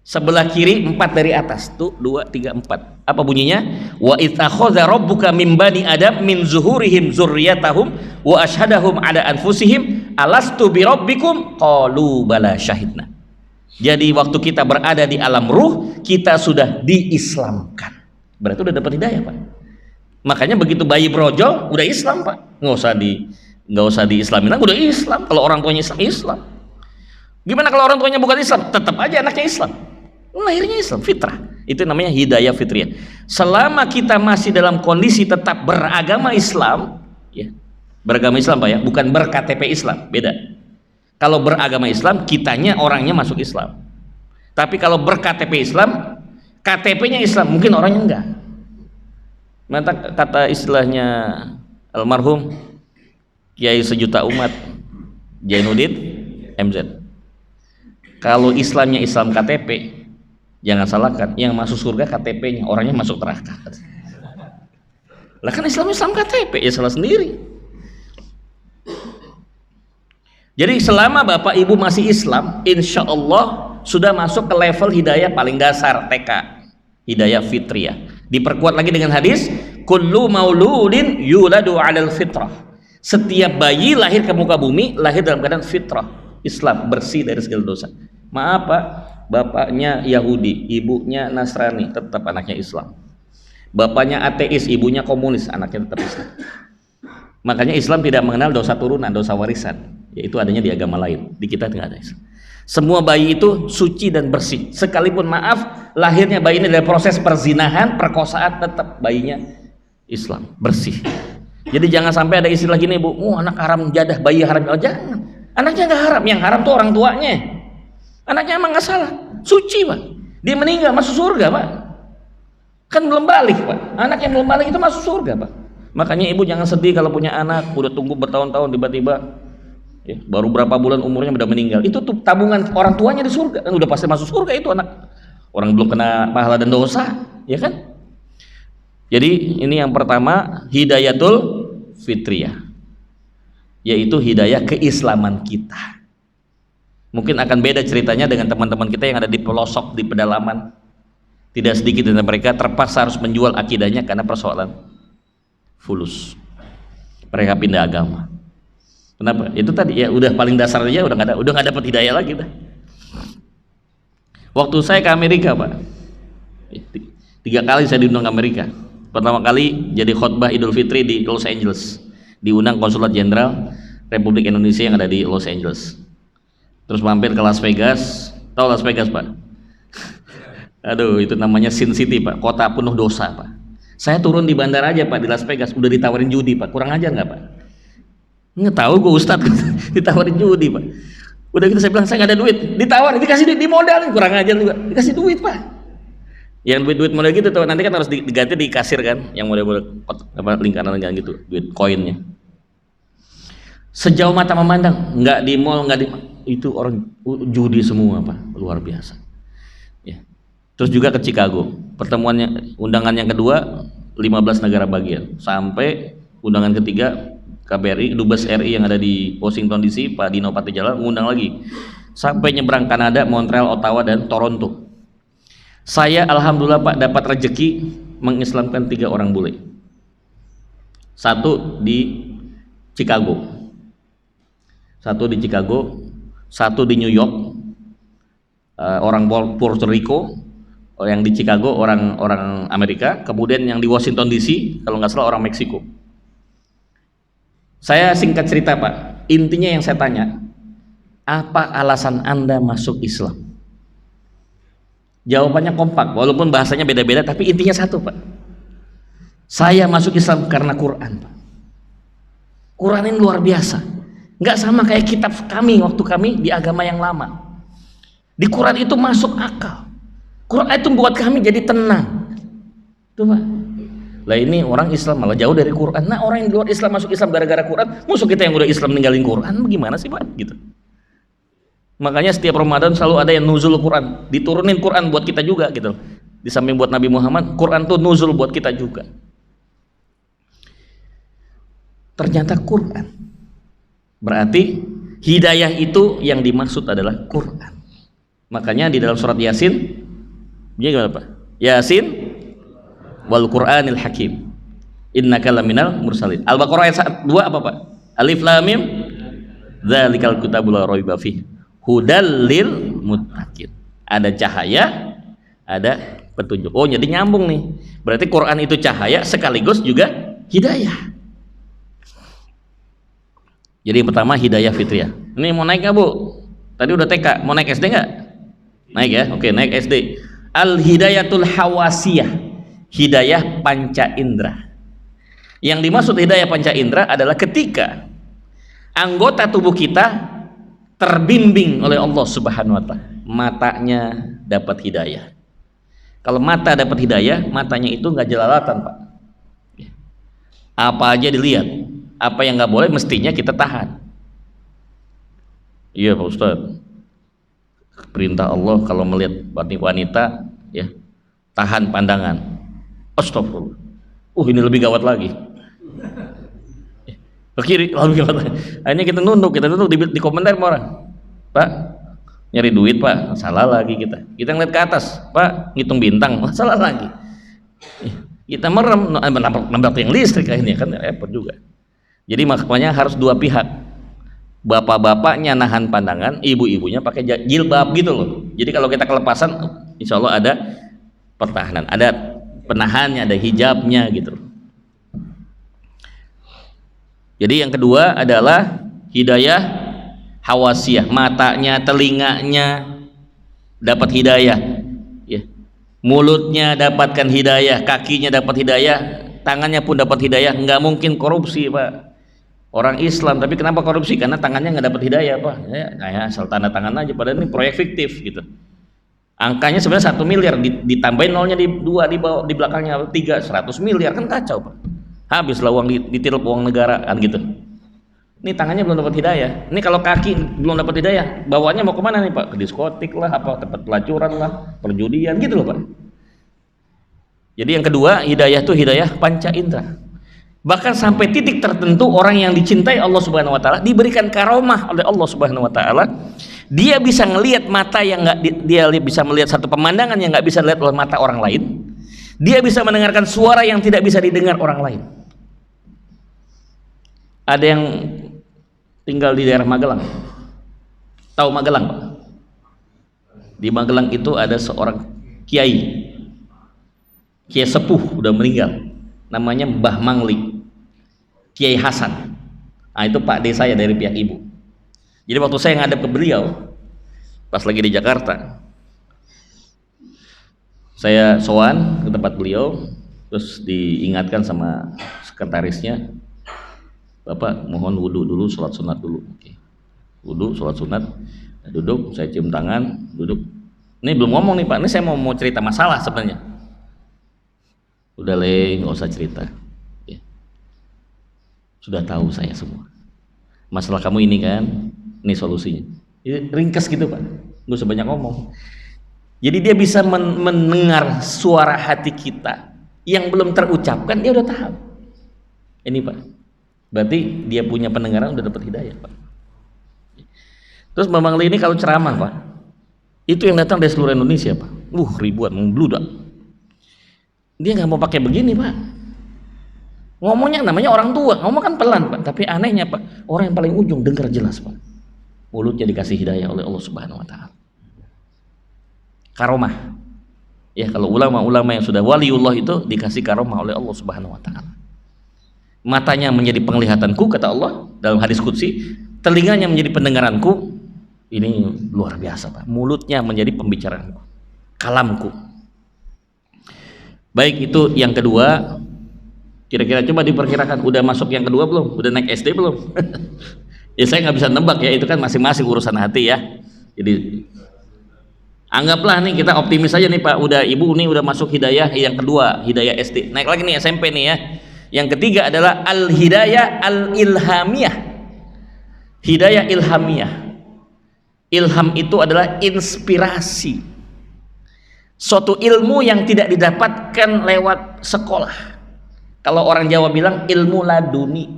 Sebelah kiri 4 dari atas. Tuh 2, 3, 4. Apa bunyinya? Wa idz akhadha rabbuka min bani adam min zuhurihim dzurriyyatahum wa asyhadahum ala anfusihim alastu bi rabbikum qalu bala syahidna. Jadi waktu kita berada di alam ruh, kita sudah diislamkan. Berarti udah dapat hidayah Pak. Makanya begitu bayi brojol udah Islam Pak. Nggak usah diislamin, udah Islam. Kalau orang tuanya Islam. Gimana kalau orang tuanya bukan Islam? Tetap aja anaknya Islam. Lahirnya Islam, fitrah. Itu namanya hidayah fitriyah. Selama kita masih dalam kondisi tetap beragama Islam, ya, beragama Islam Pak ya, bukan ber-KTP Islam, beda. Kalau beragama Islam, kitanya orangnya masuk Islam. Tapi kalau ber-KTP Islam, KTP-nya Islam, mungkin orangnya enggak. Maka kata istilahnya almarhum Kiai sejuta umat Jainuddin MZ, kalau Islamnya Islam KTP, jangan salahkan, yang masuk surga KTP-nya, orangnya masuk neraka. Lah kan Islam KTP, ya salah sendiri. Jadi selama Bapak Ibu masih Islam, insya Allah sudah masuk ke level hidayah paling dasar TK, hidayah fitriyah. Diperkuat lagi dengan hadis, kullu mauludin yuladu 'alal fitrah. Setiap bayi lahir ke muka bumi lahir dalam keadaan fitrah, Islam, bersih dari segala dosa. Maaf Pak, bapaknya Yahudi, ibunya Nasrani, tetap anaknya Islam. Bapaknya ateis, ibunya komunis, anaknya tetap Islam. Makanya Islam tidak mengenal dosa turunan, dosa warisan, yaitu adanya di agama lain. Di kita tidak ada Islam. Semua bayi itu suci dan bersih. Sekalipun maaf, lahirnya bayi ini dari proses perzinahan, perkosaan, tetap bayinya Islam, bersih. Jadi jangan sampai ada istilah gini Bu, anak haram jadah, bayi haram. Oh, jangan. Anaknya nggak haram, yang haram tuh orang tuanya. Anaknya emang nggak salah, suci Pak. Dia meninggal masuk surga Pak. Kan belum balik Pak. Anak yang belum balik itu masuk surga Pak. Makanya ibu jangan sedih kalau punya anak udah tunggu bertahun-tahun, tiba-tiba ya, baru berapa bulan umurnya udah meninggal. Itu tuh tabungan orang tuanya di surga, kan udah pasti masuk surga itu anak. Orang belum kena pahala dan dosa, ya kan? Jadi ini yang pertama, hidayatul fitriyah, yaitu hidayah keislaman kita. Mungkin akan beda ceritanya dengan teman-teman kita yang ada di pelosok, di pedalaman. Tidak sedikit dari mereka terpaksa harus menjual akidahnya karena persoalan fulus. Mereka pindah agama. Kenapa? Itu tadi ya udah paling dasar aja udah nggak dapat hidayah lagi dah. Waktu saya ke Amerika Pak, 3 kali saya diundang ke Amerika. Pertama kali jadi khotbah Idul Fitri di Los Angeles, diundang Konsulat Jenderal Republik Indonesia yang ada di Los Angeles. Terus mampir ke Las Vegas. Tahu Las Vegas Pak? Aduh, itu namanya Sin City Pak, kota penuh dosa Pak. Saya turun di bandara aja Pak, di Las Vegas udah ditawarin judi Pak. Kurang ajar nggak Pak? Nggak tahu gue Ustadz ditawarin judi Pak. Udah gitu saya bilang saya nggak ada duit, ditawarin, dikasih duit, dimodalin, kurang ajar juga, dikasih duit Pak. Yang duit model gitu tuh nanti kan harus diganti di kasir kan, yang model lingkaran gitu, duit koinnya. Sejauh mata memandang, nggak di mall, nggak di itu orang judi semua Pak, luar biasa. Ya. Terus juga ke Chicago, pertemuannya undangan yang kedua 15 negara bagian, sampai undangan ketiga KBRI, Dubes RI yang ada di Washington DC, Pak Dino Patijalal mengundang lagi sampai nyebrang Kanada, Montreal, Ottawa, dan Toronto. Saya alhamdulillah Pak dapat rezeki mengislamkan 3 orang bule. 1 di Chicago, 1 di Chicago, 1 di New York, orang Puerto Rico, yang di Chicago orang Amerika, kemudian yang di Washington DC kalau nggak salah orang Meksiko. Saya singkat cerita Pak, intinya yang saya tanya, apa alasan Anda masuk Islam? Jawabannya kompak, walaupun bahasanya beda-beda, tapi intinya satu Pak. Saya masuk Islam karena Quran Pak. Quran ini luar biasa, nggak sama kayak kitab kami waktu kami di agama yang lama. Di Quran itu masuk akal, Quran itu buat kami jadi tenang tuh Pak. Lah ini orang Islam malah jauh dari Quran. Nah orang yang di luar Islam masuk Islam gara-gara Quran, musuh kita yang udah Islam ninggalin Quran, bagaimana sih Pak gitu. Makanya setiap Ramadan selalu ada yang nuzul Quran, diturunin Quran buat kita juga gitu. Di samping buat Nabi Muhammad, Quran tuh nuzul buat kita juga. Ternyata Quran. Berarti hidayah itu yang dimaksud adalah Quran. Makanya di dalam surat Yasin, dia gimana Pak? Yasin wal Qur'anil Hakim. Innaka laminal mursalin. Al-Baqarah ayat 2 apa Pak? Alif lam mim. Dzalikal kitabul la raiba fihi. Hudal lil muttaqin. Ada cahaya, ada petunjuk. Oh, jadi nyambung nih. Berarti Quran itu cahaya sekaligus juga hidayah. Jadi yang pertama hidayah fitriyah. Ini mau naik nggak Bu? Tadi udah TK, mau naik SD nggak? Naik ya? Oke, naik SD. Al hidayatul hawasiyah. Hidayah panca indera. Yang dimaksud hidayah panca indera adalah ketika anggota tubuh kita terbimbing oleh Allah Subhanahu wa Ta'ala, matanya dapat hidayah. Kalau mata dapat hidayah, matanya itu nggak jelalatan Pak. Apa aja dilihat, apa yang nggak boleh mestinya kita tahan. Iya Pak Ustadz, perintah Allah kalau melihat wanita ya tahan pandangan. Astagfirullah. Ini lebih gawat lagi. Ke kiri lebih gawat lagi. Akhirnya kita nunduk di komentar sama orang. Pak, nyari duit Pak, salah lagi kita. Kita ngeliat ke atas, Pak, ngitung bintang, salah lagi. Kita merem, nabrak yang listrik akhirnya kan repot juga. Jadi makanya harus dua pihak. Bapak-bapaknya nahan pandangan, ibu-ibunya pakai jilbab gitu loh. Jadi kalau kita kelepasan, insya Allah ada pertahanan, ada penahannya, ada hijabnya gitu. Jadi yang kedua adalah hidayah hawasiyah, matanya, telinganya dapat hidayah, ya. Mulutnya dapatkan hidayah, kakinya dapat hidayah, tangannya pun dapat hidayah. Nggak mungkin korupsi Pak. Orang Islam, tapi kenapa korupsi? Karena tangannya nggak dapat hidayah Pak. Ya, asal tanda tangan aja, padahal ini proyek fiktif gitu. Angkanya sebenarnya 1 miliar, ditambahin nolnya di 2, di bawah, di belakangnya 3, 100 miliar kan kacau Pak. Habislah uang ditilep uang negara kan gitu. Ini tangannya belum dapat hidayah. Ini kalau kaki belum dapat hidayah, bawanya mau kemana nih Pak? Ke diskotik lah, apa tempat pelacuran lah, perjudian gitu loh Pak. Jadi yang kedua, hidayah itu hidayah panca indera. Bahkan sampai titik tertentu orang yang dicintai Allah Subhanahu wa Ta'ala diberikan karomah oleh Allah Subhanahu wa Ta'ala. Dia bisa ngelihat mata yang dia bisa melihat satu pemandangan yang nggak bisa dilihat oleh mata orang lain. Dia bisa mendengarkan suara yang tidak bisa didengar orang lain. Ada yang tinggal di daerah Magelang. Tahu Magelang Pak? Di Magelang itu ada seorang kiai sepuh udah meninggal, namanya Mbah Mangli, Kiai Hasan. Nah itu Pak D saya dari pihak ibu. Jadi waktu saya ngadep ke beliau pas lagi di Jakarta, saya sowan ke tempat beliau, terus diingatkan sama sekretarisnya, Bapak mohon wudhu dulu, sholat sunat dulu. Oke. Wudhu, sholat sunat, duduk, saya cium tangan, duduk. Ini belum ngomong nih Pak, ini saya mau cerita masalah sebenarnya. Udah nggak usah cerita. Ya. Sudah tahu saya semua. Masalah kamu ini kan, ini solusinya. Ringkas gitu Pak, nggak usah banyak ngomong. Jadi dia bisa mendengar suara hati kita yang belum terucapkan, dia udah tahu. Ini Pak, berarti dia punya pendengaran, udah dapat hidayah Pak. Terus Bang Bangli ini kalau ceramah Pak, itu yang datang dari seluruh Indonesia Pak, ribuan membludak. Dia nggak mau pakai begini Pak, ngomongnya namanya orang tua, ngomong kan pelan Pak, tapi anehnya Pak, orang yang paling ujung dengar jelas Pak, mulutnya dikasih hidayah oleh Allah Subhanahu Wa Taala. Karomah, ya kalau ulama-ulama yang sudah waliullah itu dikasih karomah oleh Allah Subhanahu Wa Taala. Matanya menjadi penglihatanku kata Allah dalam hadis qudsi, telinganya menjadi pendengaranku. Ini luar biasa Pak, mulutnya menjadi pembicaraanku, kalamku. Baik, itu yang kedua. Kira-kira coba diperkirakan udah masuk yang kedua belum? Udah naik SD belum? Ya saya nggak bisa nebak ya, itu kan masing-masing urusan hati ya. Jadi anggaplah nih kita optimis aja nih Pak, udah ibu nih udah masuk hidayah yang kedua, hidayah SD. Naik lagi nih SMP nih ya. Yang ketiga adalah al-hidayah al-ilhamiyah. Hidayah ilhamiyah. Ilham itu adalah inspirasi, suatu ilmu yang tidak didapatkan lewat sekolah. Kalau orang Jawa bilang ilmu laduni.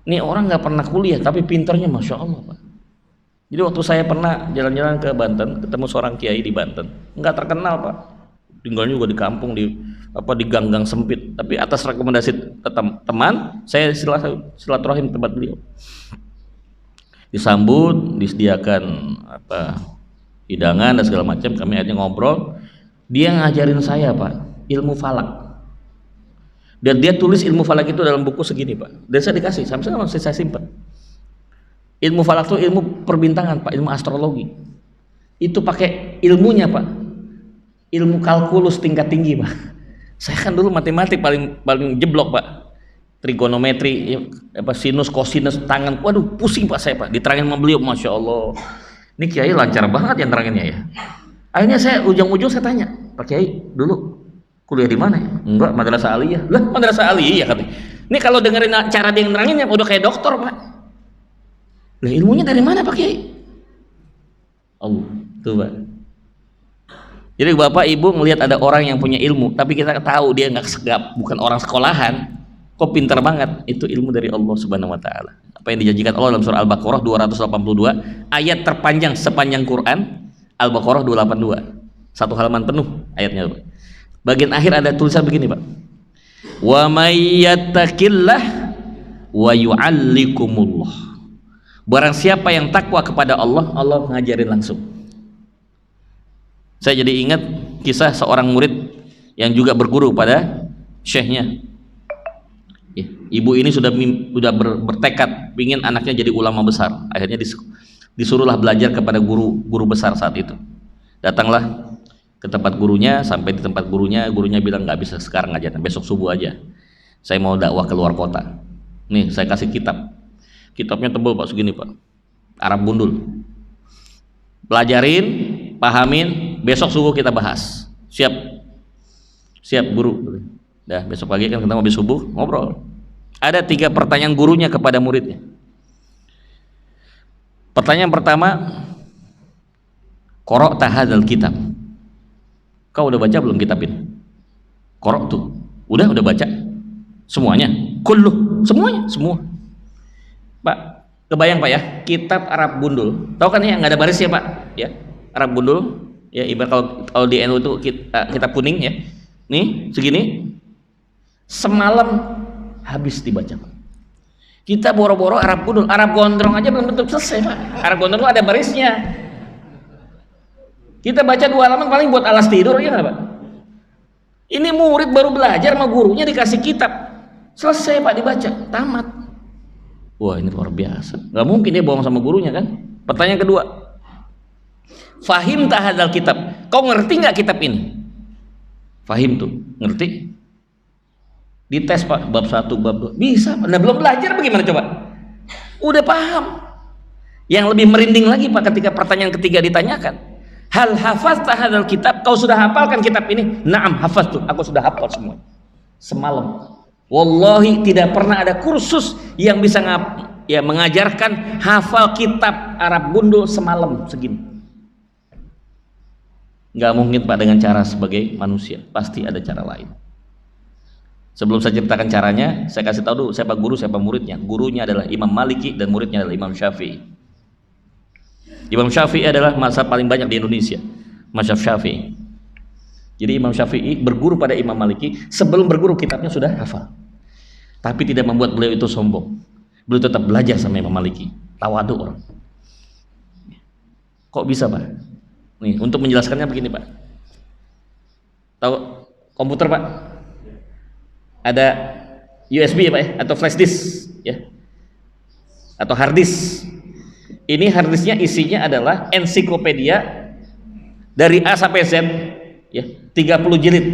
Ini orang nggak pernah kuliah tapi pinternya Masya Allah Pak. Jadi waktu saya pernah jalan-jalan ke Banten, ketemu seorang kiai di Banten, nggak terkenal Pak, tinggalnya juga di kampung, di gang-gang sempit, tapi atas rekomendasi teman saya silaturahim tempat beliau. Disambut, disediakan hidangan dan segala macam, kami akhirnya ngobrol. Dia ngajarin saya Pak ilmu falak, dan dia tulis ilmu falak itu dalam buku segini Pak, dan saya dikasih, sampai sekarang masih saya simpan. Ilmu falak itu ilmu perbintangan Pak, ilmu astrologi. Itu pakai ilmunya Pak, ilmu kalkulus tingkat tinggi Pak. Saya kan dulu matematik paling jeblok Pak, trigonometri, sinus, kosinus, tangan, waduh pusing Pak saya Pak, diterangin sama beliau, Masya Allah ini Kiai lancar banget yang teranginnya ya. Akhirnya saya ujung-ujung saya tanya, Pak Kiai dulu kuliah di mana ya? Enggak, madrasah aliyah. Lah madrasah aliyah katanya. Ini kalau dengerin cara dia neranginnya udah kayak dokter Pak. Lah ilmunya dari mana Pak Kiai? Allah tuh Pak. Jadi Bapak Ibu melihat ada orang yang punya ilmu, tapi kita tahu dia nggak segap, bukan orang sekolahan, kok pintar banget, itu ilmu dari Allah Subhanahu Wa Taala. Apa yang dijanjikan Allah dalam surah Al-Baqarah 282, ayat terpanjang sepanjang Quran, Al-Baqarah 282, satu halaman penuh ayatnya Pak. Bagian akhir ada tulisan begini Pak, wa may yattaqillah wa yu'allikumullah. Barang siapa yang takwa kepada Allah, Allah ngajarin langsung. Saya jadi ingat kisah seorang murid yang juga berguru pada syekhnya. Ibu ini sudah bertekad ingin anaknya jadi ulama besar. Akhirnya disuruhlah belajar kepada guru besar saat itu. Datanglah ke tempat gurunya, sampai di tempat gurunya bilang nggak bisa sekarang aja, besok subuh aja. Saya mau dakwah ke luar kota. Nih saya kasih kitabnya tebal Pak, segini Pak, Arab Bundul. Pelajarin, pahamin, besok subuh kita bahas. Siap guru. Dah besok pagi kan kita habis subuh ngobrol. Ada 3 pertanyaan gurunya kepada muridnya. Pertanyaan pertama, qara'ta hadzal kitab. Kau udah baca belum kitab ini? Qara'tu. Udah baca. Semuanya. Kullu, semuanya, semua. Pak, kebayang Pak ya, kitab Arab Bundul. Tahu kan ya, nggak ada barisnya Pak, ya. Arab Bundul, ya ibarat kalau di NU itu kitab kuning ya. Nih, segini. Semalam habis dibaca Pak. Kita boro-boro Arab Bundul, Arab Gondrong aja belum tentu selesai Pak. Arab Gondrong ada barisnya. Kita baca 2 halaman paling buat alas tidur ya nggak Pak? Ini murid baru belajar sama gurunya dikasih kitab, selesai Pak dibaca, tamat. Wah ini luar biasa, nggak mungkin dia bohong sama gurunya kan. Pertanyaan kedua, fahim tahadzal kitab, kau ngerti nggak kitab ini? Fahim tuh, ngerti? Dites Pak, bab 1, bab 2, bisa Pak. Nah belum belajar bagaimana coba? Udah paham. Yang lebih merinding lagi Pak ketika pertanyaan ketiga ditanyakan, hal hafazta hadzal kitab, kau sudah hafalkan kitab ini? Naam hafaztu, aku sudah hafal semua. Semalam. Wallahi tidak pernah ada kursus yang bisa mengajarkan hafal kitab Arab Bundul semalam segini. Nggak mungkin Pak dengan cara sebagai manusia, pasti ada cara lain. Sebelum saya ceritakan caranya, saya kasih tahu dulu siapa guru, siapa muridnya. Gurunya adalah Imam Maliki dan muridnya adalah Imam Syafi'i. Imam Syafi'i adalah mazhab paling banyak di Indonesia, mazhab Syafi'i. Jadi Imam Syafi'i berguru pada Imam Maliki, sebelum berguru kitabnya sudah hafal. Tapi tidak membuat beliau itu sombong. Beliau tetap belajar sama Imam Maliki, tawadu orang. Kok bisa, Pak? Nih, untuk menjelaskannya begini, Pak. Tahu komputer, Pak? Ada USB ya, Pak ya? Atau flash disk ya? Atau hard disk. Ini hard disknya isinya adalah ensiklopedia dari A sampai Z ya, 30 jilid.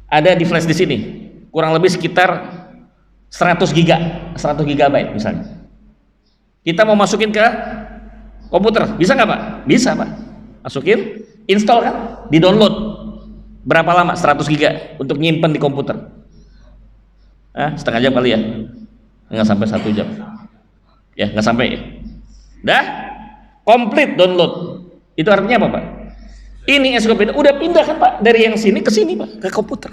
Ada di flash disk ini. Kurang lebih sekitar 100 gigabyte misalnya. Kita mau masukin ke komputer, bisa nggak, Pak? Bisa, Pak. Masukin, install kan? Di-download. Berapa lama? 100 giga untuk nyimpen di komputer. Setengah jam kali ya? Nggak sampai 1 jam. Ya, nggak sampai ya? Dah? Komplit download. Itu artinya apa, Pak? Ini ensiklopedia udah pindah kan, Pak? Dari yang sini ke sini, Pak, ke komputer.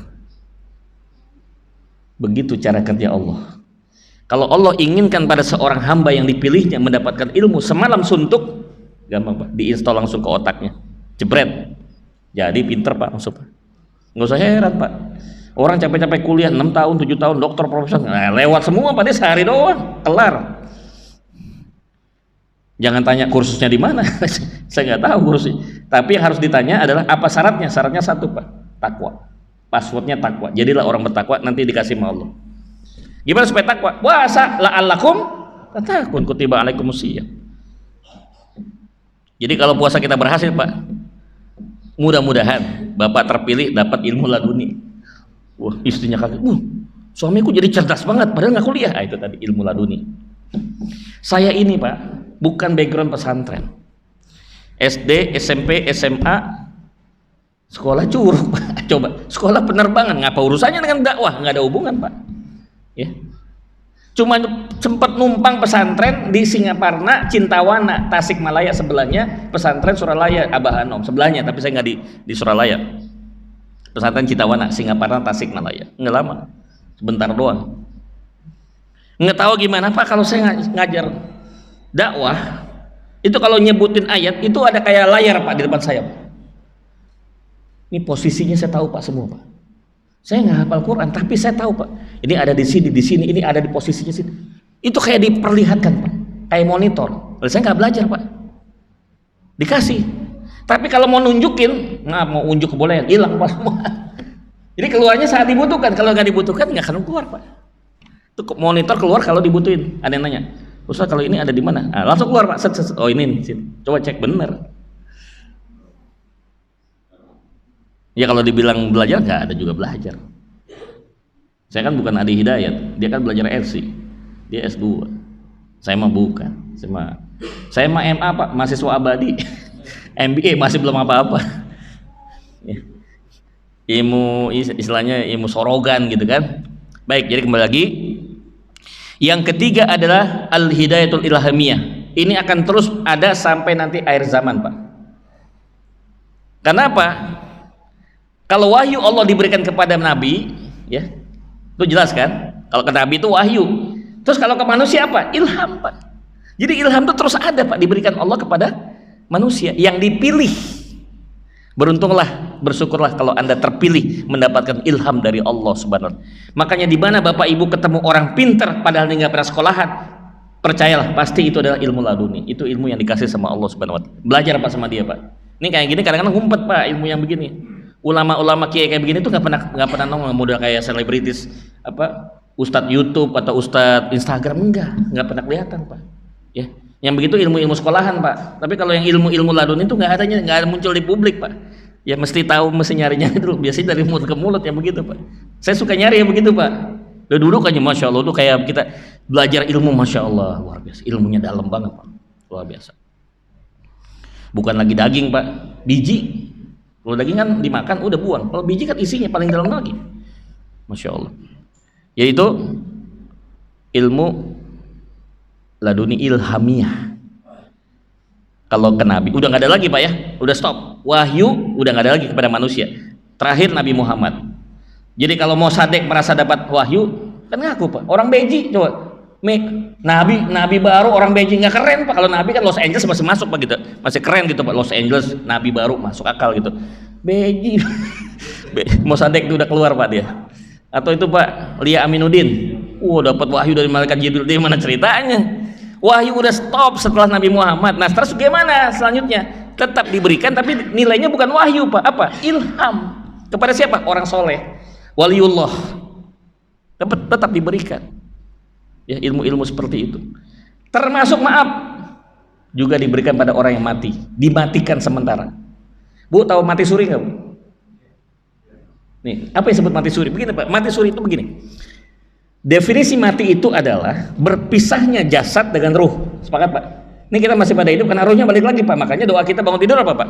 Begitu cara kerja Allah. Kalau Allah inginkan pada seorang hamba yang dipilihnya mendapatkan ilmu semalam suntuk, gampang, Pak, diinstal langsung ke otaknya, jebret, jadi pinter, Pak, langsung, Pak. Nggak usah heran, Pak, orang capek-capek kuliah 6 tahun 7 tahun dokter profesor, lewat semua, Pak, dia sehari doang kelar. Jangan tanya kursusnya di mana. Saya nggak tahu kursusnya, tapi yang harus ditanya adalah apa syaratnya. Syaratnya satu, Pak, takwa. Passwordnya takwa. Jadilah orang bertakwa, nanti dikasih sama Allah. Gimana supaya takwa? Puasa la'allakum tattaqun, kutiba alaikumusiyam. Jadi kalau puasa kita berhasil, Pak, mudah-mudahan Bapak terpilih dapat ilmu laduni. Wah, istrinya kaget. Suamiku jadi cerdas banget padahal nggak kuliah. Itu tadi ilmu laduni. Saya ini, Pak, bukan background pesantren. SD, SMP, SMA sekolah curug, Pak. Coba, sekolah penerbangan, ngapa urusannya dengan dakwah? Nggak ada hubungan, Pak. Ya. Cuma sempat numpang pesantren di Singaparna, Cintawana, Tasikmalaya sebelahnya, pesantren Suralaya, Abah Anom sebelahnya, tapi saya nggak di Suralaya. Pesantren Cintawana, Singaparna, Tasikmalaya. Nggak lama, sebentar doang. Nggak tahu gimana, Pak, kalau saya ngajar dakwah, itu kalau nyebutin ayat, itu ada kayak layar, Pak, di depan saya, Pak. Ini posisinya saya tahu, Pak, semua, Pak. Saya nggak hafal Quran, tapi saya tahu, Pak. Ini ada di sini, ini ada di posisinya sini. Itu kayak diperlihatkan, Pak. Kayak monitor. Saya nggak belajar, Pak. Dikasih. Tapi kalau mau nunjukin, mau unjuk kebolehan, hilang, Pak, semua. Jadi keluarnya saat dibutuhkan. Kalau nggak dibutuhkan, nggak akan keluar, Pak. Itu monitor keluar kalau dibutuhin. Ada yang nanya, Ustaz, kalau ini ada di mana? Langsung keluar, Pak. Oh, ini. Coba cek bener. Ya kalau dibilang belajar, nggak ada juga belajar. Saya kan bukan Adi Hidayat, dia kan belajar RC, dia S2. Saya mah bukan, saya mah MA, Pak, mahasiswa abadi. MBA masih belum apa-apa. Ya. Ilmu istilahnya ilmu sorogan gitu kan. Baik, jadi kembali lagi. Yang ketiga adalah al-hidayatul ilhamiyah. Ini akan terus ada sampai nanti akhir zaman, Pak. Kenapa? Kalau wahyu Allah diberikan kepada Nabi, ya, itu jelas kan? Kalau ke Nabi itu wahyu. Terus kalau ke manusia apa? Ilham, Pak. Jadi ilham itu terus ada, Pak, diberikan Allah kepada manusia yang dipilih. Beruntunglah, bersyukurlah kalau Anda terpilih mendapatkan ilham dari Allah Subhanahu wa Ta'ala. Makanya di mana Bapak Ibu ketemu orang pintar padahal dia nggak pernah sekolahan, percayalah pasti itu adalah ilmu laduni. Itu ilmu yang dikasih sama Allah Subhanahu wa Ta'ala. Belajar, Pak, sama dia, Pak. Ini kayak gini kadang-kadang ngumpet, Pak, ilmu yang begini. Ulama-ulama kiai kayak begini tuh nggak pernah nongol, mudah kayak selebritis apa ustadz YouTube atau ustadz Instagram, nggak pernah kelihatan, Pak. Ya, yang begitu ilmu-ilmu sekolahan, Pak. Tapi kalau yang ilmu-ilmu ladun itu nggak ada muncul di publik, Pak. Ya mesti tahu, mesti nyarinya dulu. Biasanya dari mulut ke mulut yang begitu, Pak. Saya suka nyari yang begitu, Pak. Udah dulu kan, Masya Allah, tuh kayak kita belajar ilmu, Masya Allah, luar biasa. Ilmunya dalam banget, Pak, luar biasa. Bukan lagi daging, Pak, biji. Kalau daging kan dimakan udah buang, kalau biji kan isinya paling dalam lagi. Masya Allah. Yaitu ilmu laduni ilhamiyah. Kalau ke Nabi udah nggak ada lagi, Pak, ya, udah stop. Wahyu udah nggak ada lagi kepada manusia. Terakhir Nabi Muhammad. Jadi kalau mau sadek merasa dapat wahyu, kan ngaku, Pak. Orang beji, coba Nabi baru orang Beijing nggak keren Pak. Kalau Nabi kan Los Angeles masih masuk Pak gitu, masih keren gitu Pak. Los Angeles Nabi baru masuk akal gitu. Beijing Mossadegh itu udah keluar Pak dia. Atau itu Pak Lia Aminuddin, dapat wahyu dari malaikat Jibril, dia mana ceritanya? Wahyu udah stop setelah Nabi Muhammad. Nah terus gimana selanjutnya? Tetap diberikan tapi nilainya bukan wahyu Pak, apa? Ilham. Kepada siapa? Orang soleh, waliullah. Tetap diberikan ya ilmu-ilmu seperti itu. Termasuk maaf juga diberikan pada orang yang mati, dimatikan sementara. Bu tahu mati suri nggak Bu? Nih apa yang disebut mati suri? Begini Pak, mati suri itu begini. Definisi mati itu adalah berpisahnya jasad dengan ruh. Sepakat Pak? Ini kita masih pada hidup karena ruhnya balik lagi Pak. Makanya doa kita bangun tidur apa Pak?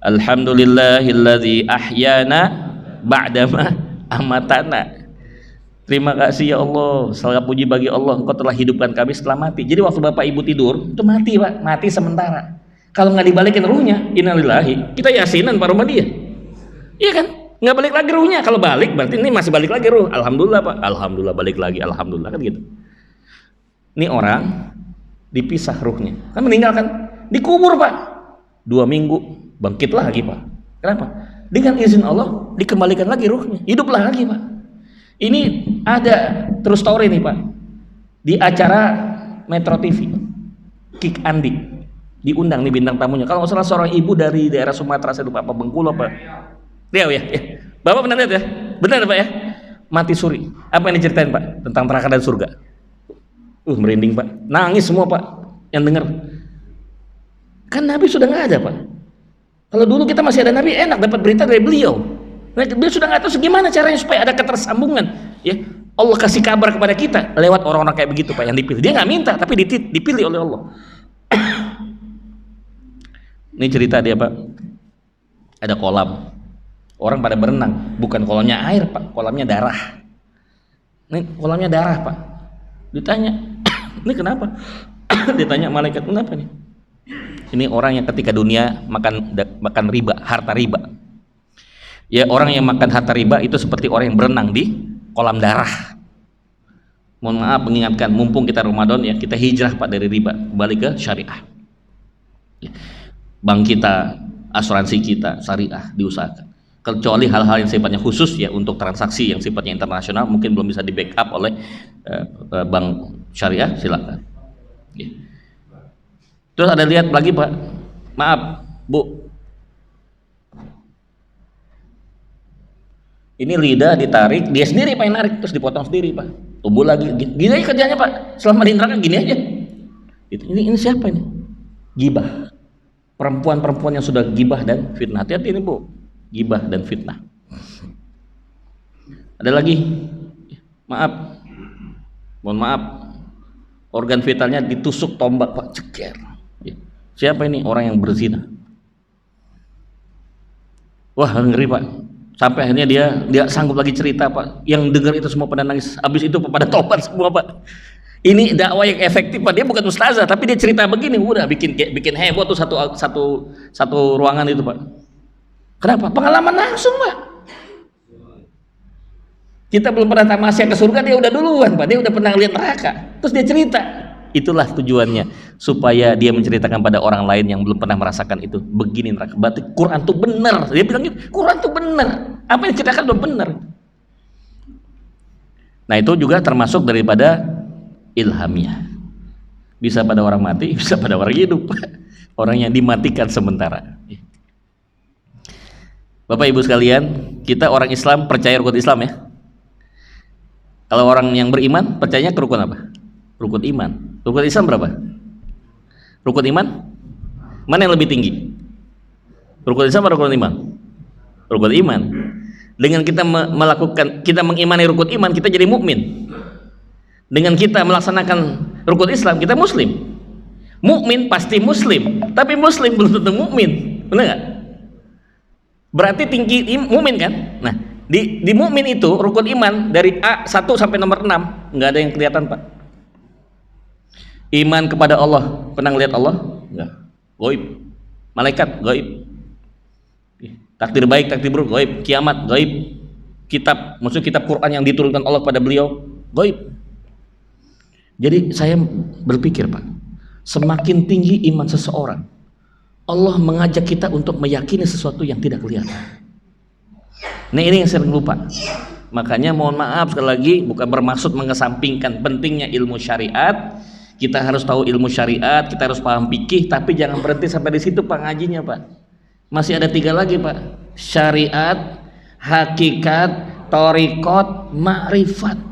Alhamdulillahilladzi ahyana ba'dama amatana. Terima kasih ya Allah, segala puji bagi Allah, Engkau telah hidupkan kami setelah mati. Jadi waktu Bapak Ibu tidur, itu mati Pak, mati sementara. Kalau nggak dibalikin ruhnya, innalillahi, kita yasinan Pak Romadia. Iya kan? Nggak balik lagi ruhnya. Kalau balik, berarti ini masih balik lagi ruh. Alhamdulillah Pak, alhamdulillah balik lagi, alhamdulillah kan gitu. Ini orang dipisah ruhnya, kan meninggal kan? Dikubur Pak, 2 minggu, bangkit lagi Pak. Kenapa? Dengan izin Allah, dikembalikan lagi ruhnya, hiduplah lagi Pak. Ini ada true story nih Pak, di acara Metro TV, Kik Andi diundang nih bintang tamunya. Kalau nggak salah seorang ibu dari daerah Sumatera, saya lupa apa, Bengkulu apa. Ya. Bapak pernah lihat ya? Benar Pak ya? Mati suri. Apa yang diceritain Pak tentang neraka dan surga? Merinding Pak, nangis semua Pak yang dengar. Kan Nabi sudah nggak ada Pak. Kalau dulu kita masih ada Nabi, enak dapat berita dari beliau. Dia sudah nggak tahu gimana caranya supaya ada ketersambungan ya. Allah kasih kabar kepada kita lewat orang-orang kayak begitu Pak, yang dipilih. Dia nggak minta tapi dipilih oleh Allah. Ini cerita dia Pak, ada kolam, orang pada berenang, bukan kolamnya air Pak, kolamnya darah. Ini kolamnya darah Pak. Ditanya, ini kenapa? Ditanya malaikat, kenapa nih? Ini orang yang ketika dunia makan riba, harta riba. Ya, orang yang makan harta riba itu seperti orang yang berenang di kolam darah. Mohon maaf mengingatkan, mumpung kita Ramadan ya, kita hijrah Pak dari riba, kembali ke syariah. Bank kita, asuransi kita, syariah diusahakan. Kecuali hal-hal yang sifatnya khusus ya, untuk transaksi yang sifatnya internasional mungkin belum bisa di backup oleh bank syariah, silakan. Ya. Terus ada lihat lagi Pak, maaf Bu, ini lidah ditarik, dia sendiri Pak yang narik, terus dipotong sendiri Pak, tumbuh lagi, gini aja kerjanya Pak, selama di neraka gini aja. Ini siapa ini? Gibah, perempuan-perempuan yang sudah gibah dan fitnah. Hati-hati ini Bu, gibah dan fitnah. Ada lagi, maaf, mohon maaf, organ vitalnya ditusuk tombak Pak, ceker. Siapa ini? Orang yang berzina. Wah ngeri Pak. Sampai akhirnya dia sanggup lagi cerita Pak, yang dengar itu semua pada nangis. Habis itu pada tobat semua Pak. Ini dakwah yang efektif Pak. Dia bukan ustazah tapi dia cerita begini, udah bikin heboh tuh satu ruangan itu Pak. Kenapa? Pengalaman langsung Pak. Kita belum pernah tamasya ke surga, dia udah duluan Pak. Dia udah pernah lihat neraka, terus dia cerita. Itulah tujuannya, supaya dia menceritakan pada orang lain yang belum pernah merasakan itu. Begini neraka, berarti Quran tuh benar. Dia bilang gitu, Quran tuh benar. Apa yang diceritakan tuh benar. Nah itu juga termasuk daripada ilhamiah. Bisa pada orang mati, bisa pada orang hidup. Orang yang dimatikan sementara. Bapak Ibu sekalian, kita orang Islam percaya rukun Islam ya. Kalau orang yang beriman percayanya ke rukun apa? Rukun iman. Rukun Islam berapa? Rukun iman? Mana yang lebih tinggi? Rukun Islam atau rukun iman? Rukun iman. Dengan kita kita mengimani rukun iman, kita jadi mukmin. Dengan kita melaksanakan rukun Islam, kita muslim. Mukmin pasti muslim, tapi muslim belum tentu mukmin. Benar nggak? Berarti tinggi mukmin kan? Nah, di mukmin itu rukun iman dari A 1 sampai nomor 6 nggak ada yang kelihatan Pak. Iman kepada Allah, pernah lihat Allah? Enggak. Gaib. Malaikat gaib. Takdir baik, takdir buruk gaib. Kiamat gaib. Kitab, maksud kitab Quran yang diturunkan Allah kepada beliau gaib. Jadi saya berpikir Pak, semakin tinggi iman seseorang, Allah mengajak kita untuk meyakini sesuatu yang tidak kelihatan. Nah ini yang sering lupa. Makanya mohon maaf sekali lagi, bukan bermaksud mengesampingkan pentingnya ilmu syariat. Kita harus tahu ilmu syariat, kita harus paham fikih, tapi jangan berhenti sampai di situ Pak ngajinya Pak. Masih ada 3 lagi Pak. Syariat, hakikat, thariqat, ma'rifat.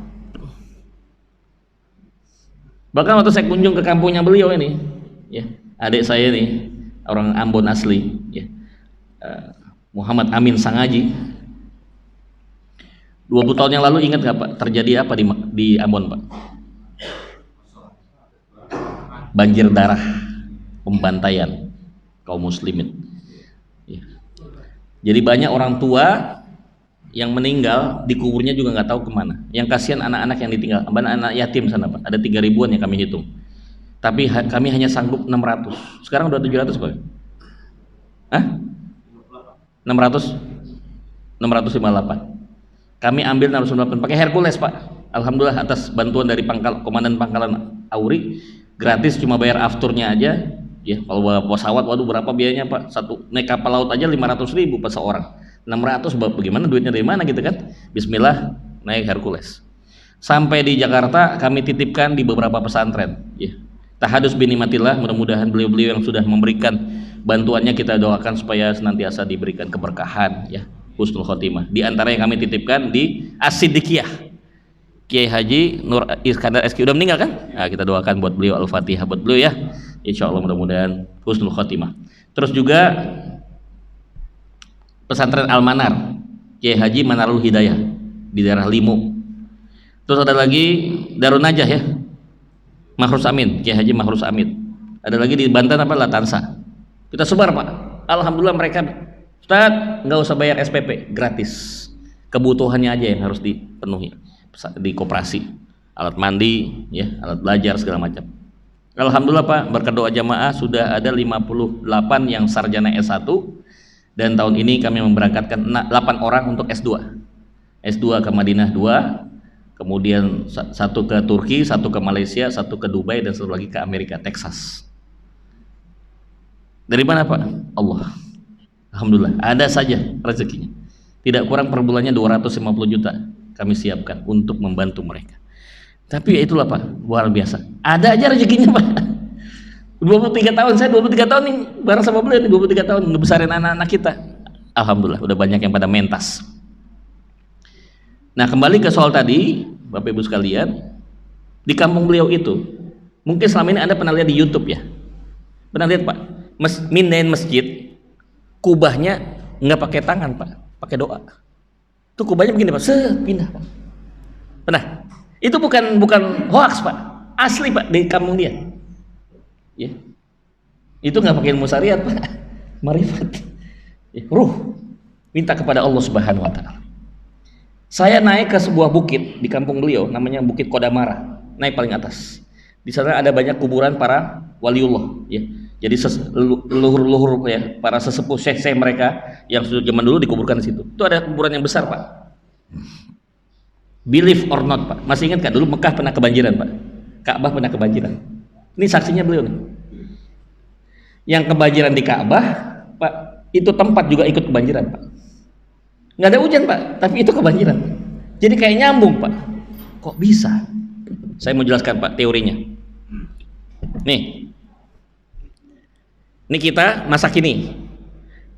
Bahkan waktu saya kunjung ke kampungnya beliau ini, ya, adik saya nih, orang Ambon asli, ya, Muhammad Amin Sangaji. 20 tahun yang lalu ingat nggak Pak, terjadi apa di Ambon Pak? Banjir darah, pembantaian kaum muslimin. Ya. Jadi banyak orang tua yang meninggal, dikuburnya juga nggak tahu kemana. Yang kasihan anak-anak yang ditinggal, anak-anak yatim sana Pak. Ada 3 ribuan yang kami hitung. Tapi kami hanya sanggup 600. Sekarang udah 700 Pak. Hah? 600? 658. Kami ambil 658 pakai Hercules Pak. Alhamdulillah atas bantuan dari komandan pangkalan Auri, gratis, cuma bayar afturnya aja. Ya, kalau bawa pesawat, waduh berapa biayanya Pak? Satu naik kapal laut aja 500.000 per seorang. 600 bagaimana duitnya dari mana gitu kan? Bismillah naik Hercules. Sampai di Jakarta kami titipkan di beberapa pesantren. Ya. Tahadus binimatillah, mudah-mudahan beliau-beliau yang sudah memberikan bantuannya kita doakan supaya senantiasa diberikan keberkahan, ya, husnul khotimah. Di antara yang kami titipkan di As-Siddiqiyah, Kiai Haji Nur Iskandar SQ udah meninggal kan? Nah, kita doakan buat beliau, Al-Fatihah buat beliau ya. Insya Allah mudah-mudahan husnul khotimah. Terus juga pesantren Al-Manar, Kiai Haji Manarul Hidayah di daerah Limu. Terus ada lagi Darun Najah ya, Mahrus Amin, Kiai Haji Mahrus Amin. Ada lagi di Banten apa, Latansa. Kita sebar Pak. Alhamdulillah mereka, Ustaz nggak usah bayar SPP, gratis. Kebutuhannya aja yang harus dipenuhi di koperasi, alat mandi, ya, alat belajar segala macam. Alhamdulillah Pak, berkat doa jamaah sudah ada 58 yang sarjana S1, dan tahun ini kami memberangkatkan 8 orang untuk S2. S2 ke Madinah 2, kemudian 1 ke Turki, 1 ke Malaysia, 1 ke Dubai, dan 1 lagi ke Amerika, Texas. Dari mana Pak? Allah. Alhamdulillah, ada saja rezekinya. Tidak kurang per bulannya 250 juta kami siapkan untuk membantu mereka. Tapi ya itulah Pak, luar biasa. Ada aja rezekinya Pak. 23 tahun, saya 23 tahun nih bareng sama beliau nih, 23 tahun ngebesarin anak-anak kita. Alhamdulillah, udah banyak yang pada mentas. Nah, kembali ke soal tadi, Bapak Ibu sekalian, di kampung beliau itu, mungkin selama ini Anda pernah lihat di YouTube ya. Pernah lihat Pak, mindahin masjid, kubahnya nggak pakai tangan Pak, pakai doa. Itu kubahnya begini Pak, pindah Pak. Pernah? Itu bukan hoax Pak, asli Pak di kampung dia. Ya. Itu nggak pakai ilmu syariat Pak, marifat. Ya. Ruh, minta kepada Allah Subhanahu Wa Taala. Saya naik ke sebuah bukit di kampung beliau, namanya Bukit Kodamara, naik paling atas. Di sana ada banyak kuburan para waliullah, ya. Jadi leluhur-leluhur ya, para sesepuh syekh mereka yang sudah zaman dulu dikuburkan di situ. Itu ada kuburan yang besar Pak. Believe or not Pak, masih ingat kan dulu Mekah pernah kebanjiran Pak, Ka'bah pernah kebanjiran. Ini saksinya beliau nih. Yang kebanjiran di Ka'bah Pak, itu tempat juga ikut kebanjiran Pak. Nggak ada hujan Pak, tapi itu kebanjiran. Jadi kayak nyambung Pak. Kok bisa? Saya mau jelaskan Pak teorinya. Nih, ini kita masa kini,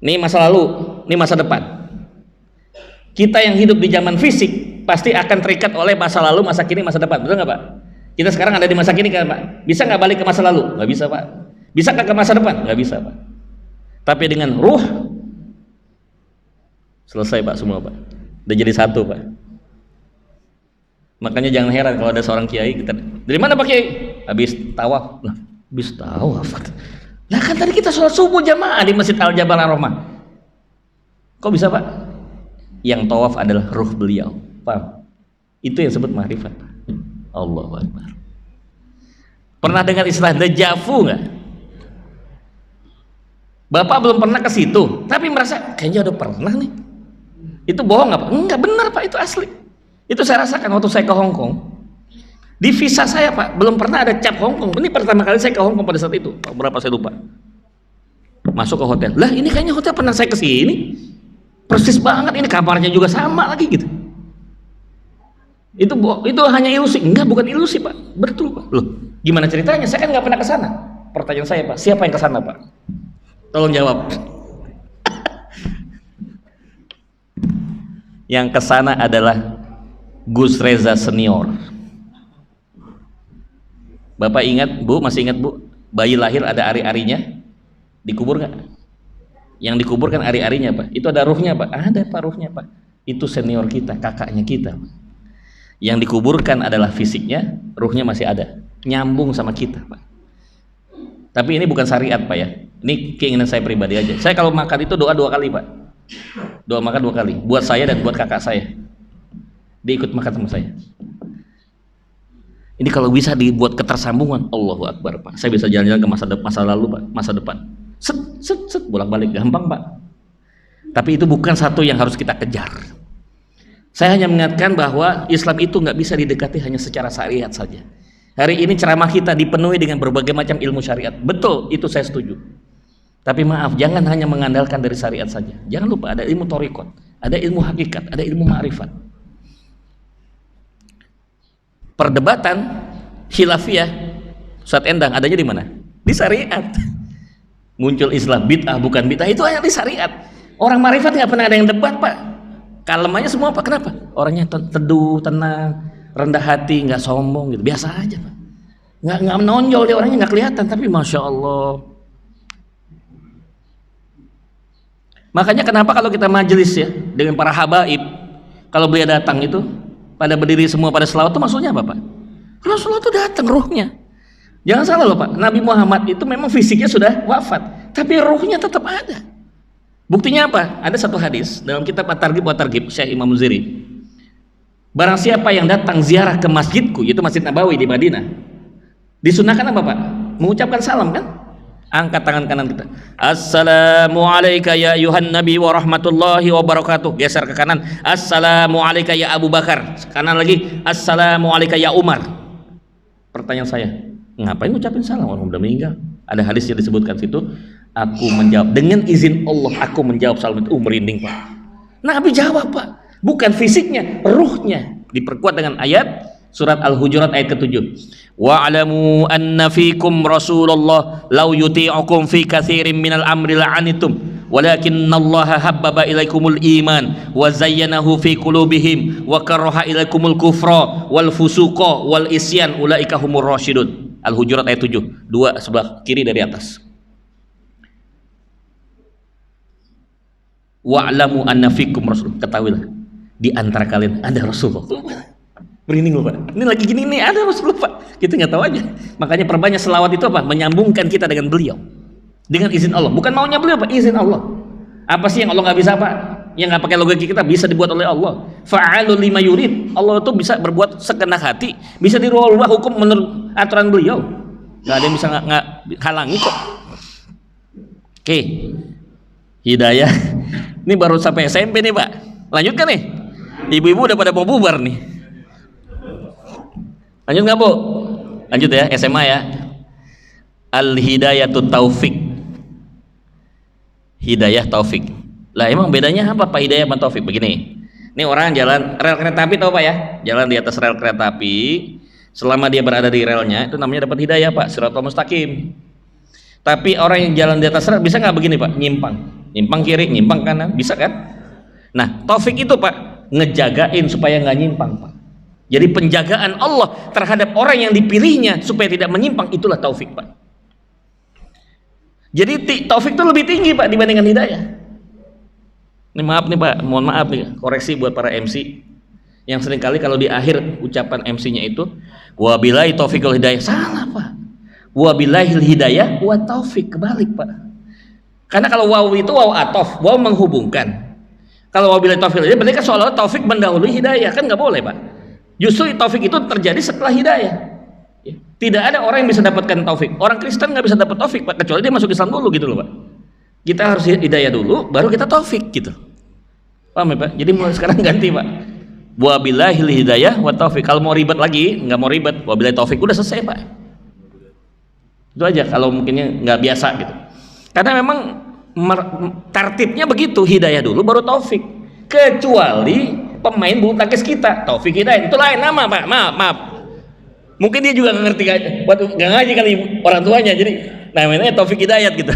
ini masa lalu, ini masa depan. Kita yang hidup di zaman fisik pasti akan terikat oleh masa lalu, masa kini, masa depan. Betul nggak Pak? Kita sekarang ada di masa kini kan Pak? Bisa nggak balik ke masa lalu? Nggak bisa Pak. Bisa nggak ke masa depan? Nggak bisa Pak. Tapi dengan ruh selesai Pak semua Pak. Udah jadi satu Pak. Makanya jangan heran kalau ada seorang kiai kita, dari mana Pak Kiai? Habis tawaf. Nah, habis tawaf. Nah kan tadi kita sholat subuh jamaah di Masjid Al Jabal Ar-Rahmah. Kok bisa Pak? Yang tawaf adalah ruh beliau. Paham? Itu yang disebut ma'rifat. Allahu Akbar. Pernah dengar istilah dejavu nggak? Bapak belum pernah ke situ, tapi merasa kayaknya udah pernah nih. Itu bohong nggak Pak? Enggak, benar Pak, itu asli. Itu saya rasakan waktu saya ke Hong Kong. Di visa saya Pak, belum pernah ada cap Hong Kong. Ini pertama kali saya ke Hong Kong pada saat itu. Pak, berapa saya lupa. Masuk ke hotel. Lah ini kayaknya hotel pernah saya kesini. Persis banget, ini kamarnya juga sama lagi gitu. Itu hanya ilusi. Enggak, bukan ilusi Pak. Betul Pak. Loh, gimana ceritanya? Saya kan nggak pernah ke sana. Pertanyaan saya Pak, siapa yang ke sana Pak? Tolong jawab. Yang ke sana adalah Gus Reza Senior. Bapak ingat Bu, masih ingat Bu, bayi lahir ada ari-arinya, dikubur nggak? Yang dikubur kan ari-arinya Pak, itu ada ruhnya Pak? Ada Pak ruhnya Pak, itu senior kita, kakaknya kita Pak. Yang dikuburkan adalah fisiknya, ruhnya masih ada, nyambung sama kita Pak. Tapi ini bukan syariat Pak ya, ini keinginan saya pribadi aja. Saya kalau makan itu doa 2 kali Pak, doa makan 2 kali, buat saya dan buat kakak saya, dia ikut makan sama saya. Ini kalau bisa dibuat ketersambungan, Allahu Akbar Pak. Saya bisa jalan-jalan ke masa lalu Pak, masa depan. Set, bolak-balik gampang Pak. Tapi itu bukan satu yang harus kita kejar. Saya hanya mengingatkan bahwa Islam itu nggak bisa didekati hanya secara syariat saja. Hari ini ceramah kita dipenuhi dengan berbagai macam ilmu syariat. Betul, itu saya setuju. Tapi maaf, jangan hanya mengandalkan dari syariat saja. Jangan lupa ada ilmu thariqat, ada ilmu hakikat, ada ilmu ma'rifat. Perdebatan khilafiyah Ustaz Endang adanya di mana? Di syariat. Muncul Islam bid'ah bukan bid'ah, itu hanya di syariat. Orang marifat nggak pernah ada yang debat Pak. Kalem aja semua Pak. Kenapa? Orangnya teduh, tenang, rendah hati, nggak sombong gitu, biasa aja Pak. Nggak menonjol dia, orangnya nggak kelihatan, tapi masya Allah. Makanya kenapa kalau kita majelis ya dengan para habaib, kalau beliau datang itu pada berdiri semua pada selawat itu maksudnya apa Pak? Rasulullah itu datang ruhnya. Jangan salah loh Pak, Nabi Muhammad itu memang fisiknya sudah wafat, tapi ruhnya tetap ada. Buktinya apa? Ada satu hadis dalam kitab At-Targhib wa Targhib Syekh Imam Muziri. Barang siapa yang datang ziarah ke masjidku, yaitu Masjid Nabawi di Madinah, disunahkan apa Pak? Mengucapkan salam kan? Angkat tangan kanan kita. Assalamu alayka ya ayuhan nabi wa rahmatullahi wa barakatuh. Geser ke kanan. Assalamu alayka ya Abu Bakar. Kanan lagi. Assalamu alayka ya Umar. Pertanyaan saya, ngapain ngucapin salam orang udah meninggal? Ada hadis yang disebutkan situ. Aku menjawab dengan izin Allah, aku menjawab salam itu. Merinding Pak. Nabi jawab Pak, bukan fisiknya, ruhnya. Diperkuat dengan ayat surat Al-Hujurat ayat ke-7. Wa'alamu anna fikum Rasulullah law yuti'ukum fi katsirin minal amri la'anitum walakinnallaha habbaba ilaikumul iman wa zayyanahu fi qulubihim wa karaha ilaikumul kufra wal fusuqa wal isyan ulaika humur rasyidun. Al-Hujurat ayat 7, 2 sebelah kiri dari atas. Wa'lamu anna fikum Rasul, ketahuilah di antara kalian ada Rasulullah. Merinding loh Pak, ini lagi gini nih ada Rasulullah Pak, kita nggak tahu aja. Makanya perbanyak selawat itu apa? Menyambungkan kita dengan beliau dengan izin Allah, bukan maunya beliau Pak, izin Allah. Apa sih yang Allah nggak bisa Pak? Yang nggak pakai logika kita bisa dibuat oleh Allah. Fa'alul lima yurid, Allah itu bisa berbuat sekenak hati, bisa dirubah hukum menurut aturan beliau, nggak ada yang bisa nggak halangi kok. Oke, hidayah ini baru sampai SMP nih Pak, lanjutkan nih, ibu-ibu udah pada mau bubar nih. Lanjut nggak Bu? Lanjut ya, SMA ya. Al-hidayatut taufik. Hidayah taufik. Lah emang bedanya apa Pak hidayah sama taufik? Begini. Ini orang jalan rel kereta api tahu Pak ya? Jalan di atas rel kereta api, selama dia berada di relnya itu namanya dapat hidayah Pak, shiratal mustaqim. Tapi orang yang jalan di atas rel bisa nggak begini Pak? Nyimpang kiri, nyimpang kanan, bisa kan? Nah, taufik itu Pak, ngejagain supaya nggak nyimpang Pak. Jadi penjagaan Allah terhadap orang yang dipilihnya supaya tidak menyimpang, itulah taufik Pak. Jadi taufik itu lebih tinggi Pak dibandingkan hidayah. Ini maaf nih Pak, mohon maaf nih, koreksi buat para MC yang seringkali kalau di akhir ucapan MC-nya itu wabillahi taufiqul hidayah, salah Pak. Wabillahil hidayah wa taufik, kebalik Pak. Karena kalau waw itu waw atof, waw menghubungkan. Kalau wabillahi taufiqul hidayah berarti kan seolah-olah taufik mendahului hidayah, kan nggak boleh Pak. Justru taufik itu terjadi setelah hidayah. Tidak ada orang yang bisa dapatkan taufik. Orang Kristen nggak bisa dapat taufik Pak, kecuali dia masuk Islam dulu gitu loh Pak. Kita harus hidayah dulu, baru kita taufik gitu. Paham ya Pak? Jadi mulai sekarang ganti Pak. Wabillahil hidayah wa taufik. Kalau mau ribet lagi, nggak mau ribet, wabillahi taufik, udah selesai Pak. Itu aja kalau mungkinnya nggak biasa gitu. Karena memang tertibnya begitu, hidayah dulu baru taufik. Kecuali pemain bulu tangkis kita, Taufik Hidayat, itu lain nama Pak. Maaf. Mungkin dia juga nggak ngerti, waktu nggak ngaji kali orang tuanya, jadi namanya Taufik Hidayat gitu.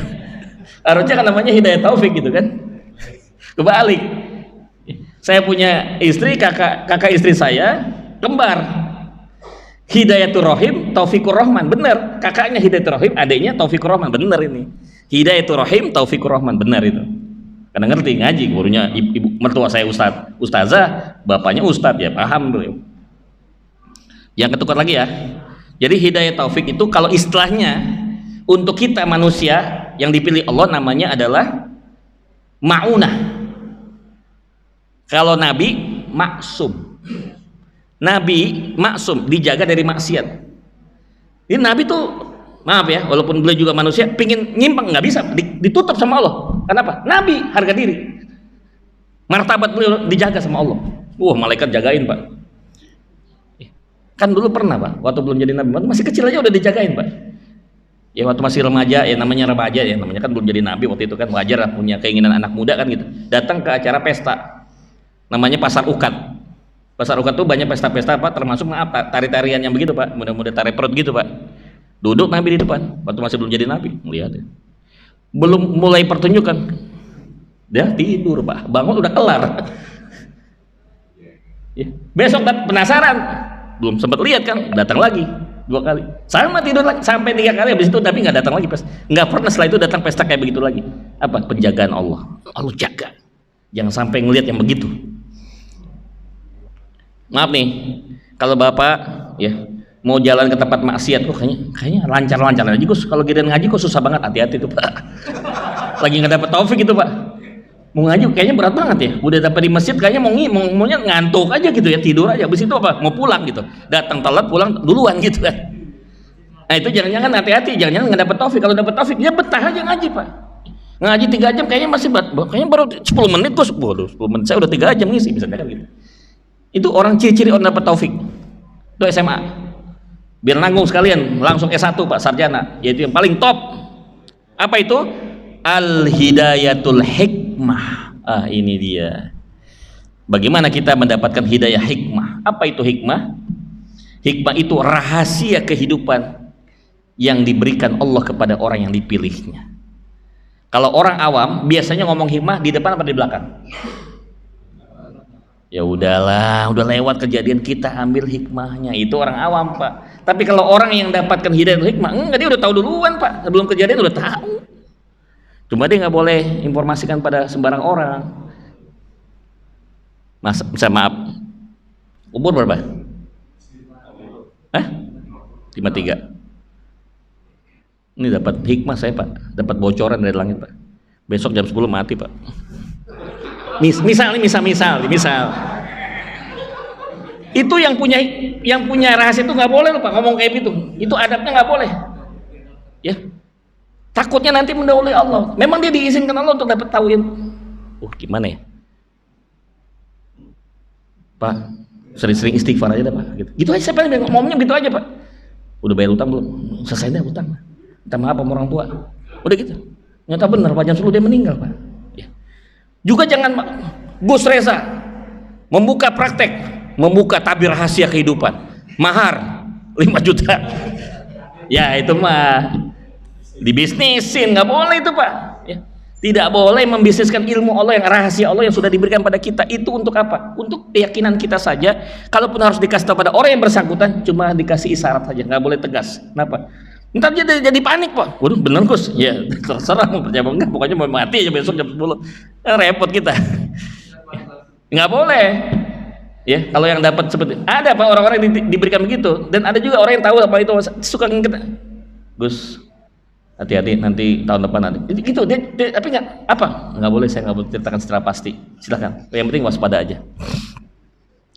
Harusnya kan namanya Hidayat Taufik gitu kan. Kebalik. Saya punya istri, kakak istri saya kembar. Hidayatur Rahim, Taufikur Rahman, benar. Kakaknya Hidayatur Rahim, adiknya Taufikur Rahman, benar ini. Hidayatur Rahim, Taufikur Rahman, benar itu. Karena ngerti ngaji, gurunya ibu mertua saya ustazah, bapaknya ustadz, ya paham beliau. Yang ketukar lagi ya. Jadi hidayah taufik itu kalau istilahnya untuk kita manusia yang dipilih Allah namanya adalah ma'unah. Kalau Nabi maksum. Nabi maksum, dijaga dari maksiat. Ini Nabi tuh maaf ya, walaupun beliau juga manusia, pingin nyimpang nggak bisa, ditutup sama Allah. Kenapa? Nabi harga diri, martabat beliau dijaga sama Allah. Malaikat jagain Pak. Kan dulu pernah Pak, waktu belum jadi Nabi, masih kecil aja udah dijagain Pak. Ya waktu masih remaja, ya namanya remaja ya, namanya kan belum jadi Nabi waktu itu kan, wajar lah punya keinginan anak muda kan gitu. Datang ke acara pesta, namanya Pasar Ukat. Pasar Ukat tuh banyak pesta-pesta Pak, termasuk tari-tarian yang begitu Pak, mudah-mudahan tarik perut gitu Pak. Duduk Nabi di depan, waktu masih belum jadi Nabi, melihat ya. Belum mulai pertunjukan, dia tidur Pak, bangun udah kelar. Ya. Besok penasaran, belum sempat lihat kan, datang lagi 2 kali, sama tidur lagi sampai 3 kali, habis itu tapi nggak datang lagi, nggak pernah setelah itu datang pesta kayak begitu lagi. Apa? Penjagaan Allah jaga, jangan sampai ngelihat yang begitu. Maaf nih, kalau Bapak ya mau jalan ke tempat maksiat, kayaknya lancar-lancar aja Gus. Kalau giliran ngaji kok susah banget, hati-hati tuh Pak. Lagi nggak dapet taufik itu Pak. Mau ngaji kayaknya berat banget ya. Udah dapat di masjid kayaknya maunya ngantuk aja gitu ya, tidur aja. Habis itu apa? Mau pulang gitu. Datang telat, pulang duluan gitu kan. Nah itu jangan-jangan hati-hati, jangan-jangan nggak dapet taufik. Kalau dapet taufik, ya betah aja ngaji Pak. Ngaji 3 jam kayaknya masih kayaknya baru 10 menit Gus. Waduh, 10 menit saya udah 3 jam ngisi misalnya kan gitu. Itu orang ciri-ciri orang dapat taufik. Itu SMA. Biar nanggung sekalian, langsung S1 Pak, sarjana, yaitu yang paling top. Apa itu? Al-hidayatul hikmah. Ini dia. Bagaimana kita mendapatkan hidayah hikmah? Apa itu hikmah? Hikmah itu rahasia kehidupan yang diberikan Allah kepada orang yang dipilihnya. Kalau orang awam biasanya ngomong hikmah di depan apa di belakang? Ya udahlah, udah lewat kejadian, kita ambil hikmahnya. Itu orang awam Pak. Tapi kalau orang yang dapatkan hidayah hikmah, enggak, dia udah tahu duluan Pak. Sebelum kejadian udah tahu. Cuma dia nggak boleh informasikan pada sembarang orang. Maaf, umur berapa? 53. Ini dapat hikmah saya Pak, dapat bocoran dari langit Pak. Besok jam 10 mati Pak. Misal. Itu yang punya rahasia itu nggak boleh loh Pak, ngomong kayak gitu. Itu adabnya nggak boleh. Ya. Takutnya nanti mendahului Allah. Memang dia diizinkan Allah untuk dapat tahu yang gimana ya? Pak, sering-sering istighfar aja dah Pak. Gitu aja, saya paling ngomongnya gitu aja Pak. Udah bayar utang belum? Selesai dah utang. Minta maaf sama orang tua. Udah gitu. Nyata benar Pak, jam 10 dia meninggal Pak. Ya. Juga jangan Gus Reza membuka praktek, membuka tabir rahasia kehidupan. Mahar 5 juta. Ya itu mah dibisnisin, nggak boleh itu Pak ya. Tidak boleh membisniskan ilmu Allah yang rahasia Allah yang sudah diberikan pada kita. Itu untuk apa? Untuk keyakinan kita saja. Kalaupun harus dikasih tahu pada orang yang bersangkutan, cuma dikasih isyarat saja, nggak boleh tegas. Kenapa? Ntar dia jadi panik Pak. Waduh bener Gus, ya terserah mau percaya enggak, pokoknya mau mati aja besok jam 10. Repot kita. Nggak boleh ya. Kalau yang dapat seperti ada Pak, orang-orang yang diberikan begitu, dan ada juga orang yang tahu apa itu suka kita, Gus hati-hati nanti tahun depan nanti gitu dia tapi nggak boleh, saya nggak boleh ceritakan secara pasti. Silakan, yang penting waspada aja.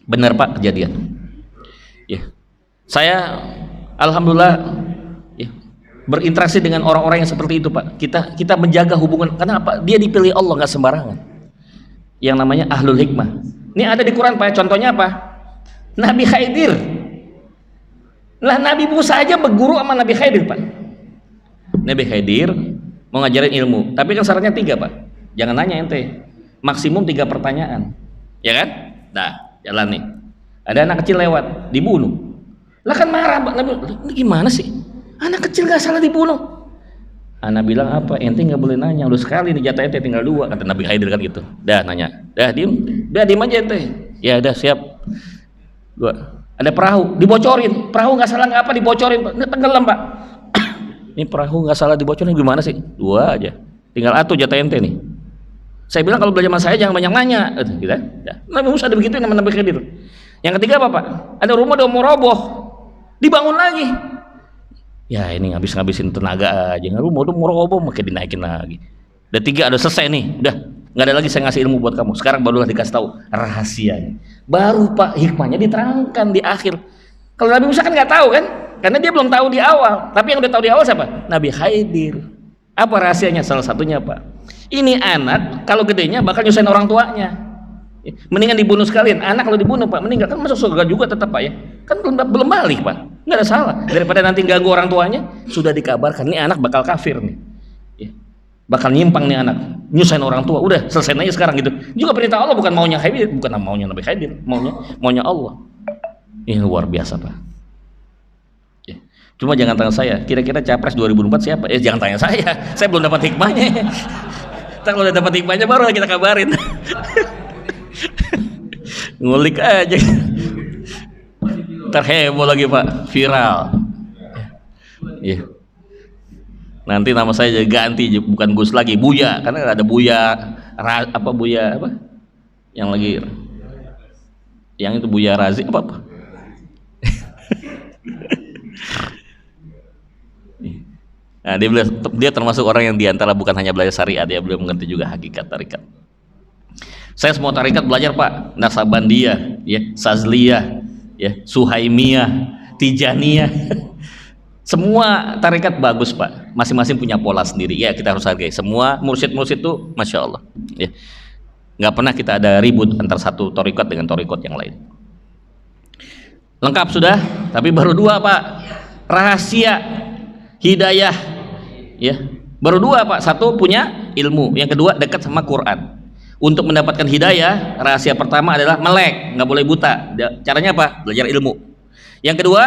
Benar Pak kejadian ya. Saya alhamdulillah ya, berinteraksi dengan orang-orang yang seperti itu Pak. Kita menjaga hubungan, karena apa? Dia dipilih Allah, nggak sembarangan. Yang namanya ahlul hikmah, Ini ada di Quran Pak, contohnya apa? Nabi Khidir. Lah Nabi Musa aja berguru sama Nabi Khidir Pak. Nabi Khidir mau ngajarin ilmu, tapi kan syaratnya 3 Pak. Jangan nanya ente, maksimum 3 pertanyaan, ya kan? Nah, jalan nih. Ada anak kecil lewat, dibunuh. Lah kan marah Pak Nabi, ini gimana sih? Anak kecil gak salah dibunuh. Anak bilang apa? Ente nggak boleh nanya, udah sekali nih jatah ente tinggal 2, kata Nabi Khidir kan gitu. Dah nanya, dah diem aja ente. Ya udah siap. 2. Ada perahu, dibocorin. Perahu nggak salah nggak apa, dibocorin Pak. Nggak tenggelam Pak. Ini perahu nggak salah dibocorin gimana sih? 2 aja. Tinggal atuh jatah ente nih. Saya bilang kalau belajar sama saya jangan banyak nanya, gitu. Ya. Nabi Musa ada begitu nama Nabi Khidir. Yang ketiga apa Pak? Ada rumah udah mau roboh, dibangun lagi. Ya ini ngabisin tenaga aja, rumah udah mau roboh makin dinaikin lagi. Udah 3, udah selesai nih, udah nggak ada lagi saya ngasih ilmu buat kamu. Sekarang barulah dikasih tahu rahasianya. Baru Pak hikmahnya diterangkan di akhir. Kalau Nabi Musa kan nggak tahu kan, karena dia belum tahu di awal. Tapi yang udah tahu di awal siapa? Nabi Khidir. Apa rahasianya? Salah satunya Pak, ini anak kalau gedenya bakal nyusahin orang tuanya. Mendingan dibunuh sekalian. Anak kalau dibunuh Pak meninggal kan masuk surga juga tetap Pak ya. Kan belum balik Pak. Nggak ada salah. Daripada nanti ganggu orang tuanya, sudah dikabarkan nih anak bakal kafir nih. Ya. Bakal nyimpang nih anak, nyusahin orang tua. Udah selesai aja sekarang gitu. Juga perintah Allah bukan maunya Khidir, bukan maunya Nabi Khidir, maunya Allah. Ini luar biasa Pak. Ya. Cuma jangan tanya saya, kira-kira capres 2004 siapa? Jangan tanya saya belum dapat hikmahnya. Ntar kalau udah dapat hikmahnya baru kita kabarin. Ngulik aja. Terheboh lagi Pak, viral. Iya. Nanti nama saya jadi ganti, bukan Gus lagi, Buya, karena ada Buya Buya apa? Yang lagi yang itu Buya Razi apa? Nah, dia termasuk orang yang diantara bukan hanya belajar syariat, dia belum mengerti juga hakikat tarikat. Saya semua tarikat belajar Pak, Naksabandiyah, ya, Sazliyah, ya, Suhaimiyah, Tijaniyah. Semua tarikat bagus Pak, masing-masing punya pola sendiri. Ya kita harus hargai. Semua mursyid-mursyid itu, masya Allah. Ya, nggak pernah kita ada ribut antara satu tarikat dengan tarikat yang lain. Lengkap sudah, tapi baru 2 Pak. Rahasia hidayah, ya, baru 2 Pak. 1 punya ilmu, yang kedua dekat sama Quran. Untuk mendapatkan hidayah, rahasia pertama adalah melek, nggak boleh buta. Caranya apa? Belajar ilmu. Yang kedua,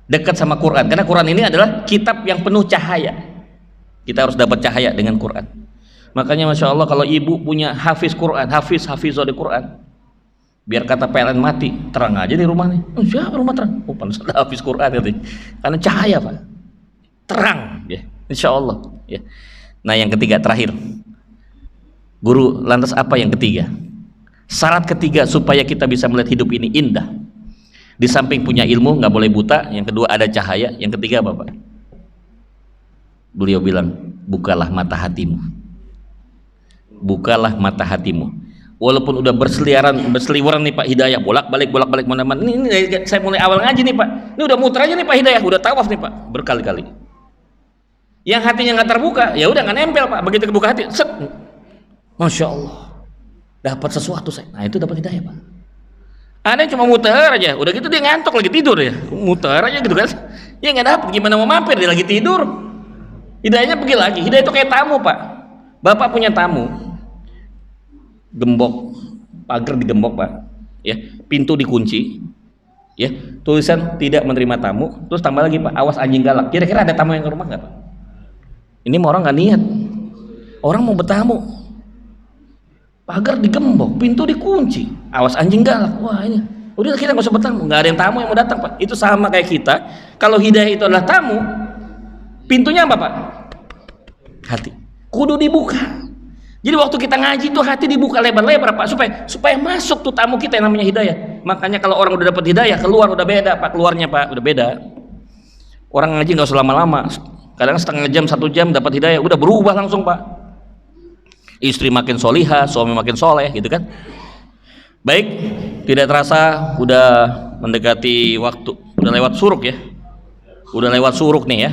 dekat sama Quran, karena Quran ini adalah kitab yang penuh cahaya. Kita harus dapat cahaya dengan Quran. Makanya masya Allah kalau ibu punya hafiz Quran, hafizah di Quran, biar kata PLN mati, terang aja di rumah nih. Siapa rumah terang? Pantas ada hafiz Quran gitu. Karena cahaya Pak, terang, ya, insya Allah. Ya. Nah yang ketiga terakhir. Guru, lantas apa yang ketiga? Syarat ketiga supaya kita bisa melihat hidup ini indah. Di samping punya ilmu, nggak boleh buta. Yang kedua ada cahaya. Yang ketiga apa Pak? Beliau bilang, bukalah mata hatimu. Bukalah mata hatimu. Walaupun udah berseliweran nih Pak hidayah, bolak-balik mana-mana. Ini saya mulai awal ngaji nih Pak. Ini udah muter aja nih Pak hidayah, udah tawaf nih Pak, berkali-kali. Yang hatinya nggak terbuka, ya udah nggak nempel Pak. Begitu kebuka hati, set. Masya Allah, dapat sesuatu saya. Nah itu dapat hidayah Pak. Ada yang cuma muter aja, udah gitu dia ngantuk lagi tidur ya, muter aja gitu kan. Ya nggak dapat, gimana mau mampir, dia lagi tidur. Hidayahnya pergi lagi. Hidayah itu kayak tamu Pak. Bapak punya tamu, gembok, pagar digembok Pak, ya, pintu dikunci, ya, tulisan tidak menerima tamu, terus tambah lagi Pak, awas anjing galak. Kira-kira ada tamu yang ke rumah nggak Pak? Ini mau orang nggak niat, orang mau bertamu. Pagar digembok, pintu dikunci, awas anjing galak. Wah ini, udah kita nggak usah bertamu, nggak ada yang tamu yang mau datang Pak. Itu sama kayak kita. Kalau hidayah itu adalah tamu, pintunya apa Pak? Hati, kudu dibuka. Jadi waktu kita ngaji tuh hati dibuka lebar-lebar Pak, supaya masuk tuh tamu kita yang namanya hidayah. Makanya kalau orang udah dapat hidayah keluar udah beda Pak, keluarnya Pak udah beda. Orang ngaji nggak usah lama-lama, kadang setengah jam 1 jam dapat hidayah udah berubah langsung Pak. Istri makin solihah, suami makin soleh gitu kan. Baik, tidak terasa udah mendekati waktu, udah lewat suruk ya, udah lewat suruk nih ya.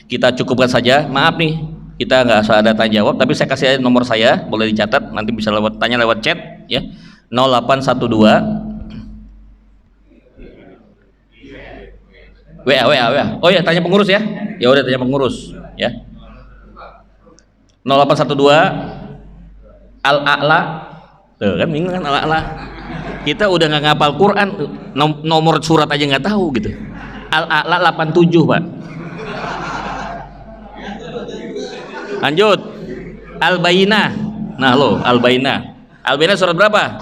Kita cukupkan saja. Maaf nih, kita nggak usah ada tanya jawab, tapi saya kasih aja nomor saya, boleh dicatat, nanti bisa tanya lewat chat ya. 0812 WA. Oh ya, tanya pengurus ya. Ya udah, tanya pengurus ya. 0812 Al-A'la. Tuh kan bingung kan, Al-A'la. Kita udah nggak ngapal Quran, nomor surat aja nggak tahu gitu. Al-A'la 87, Pak. Lanjut. Al-Bayyinah. Nah lo, Al-Bayyinah. Al-Bayyinah surat berapa?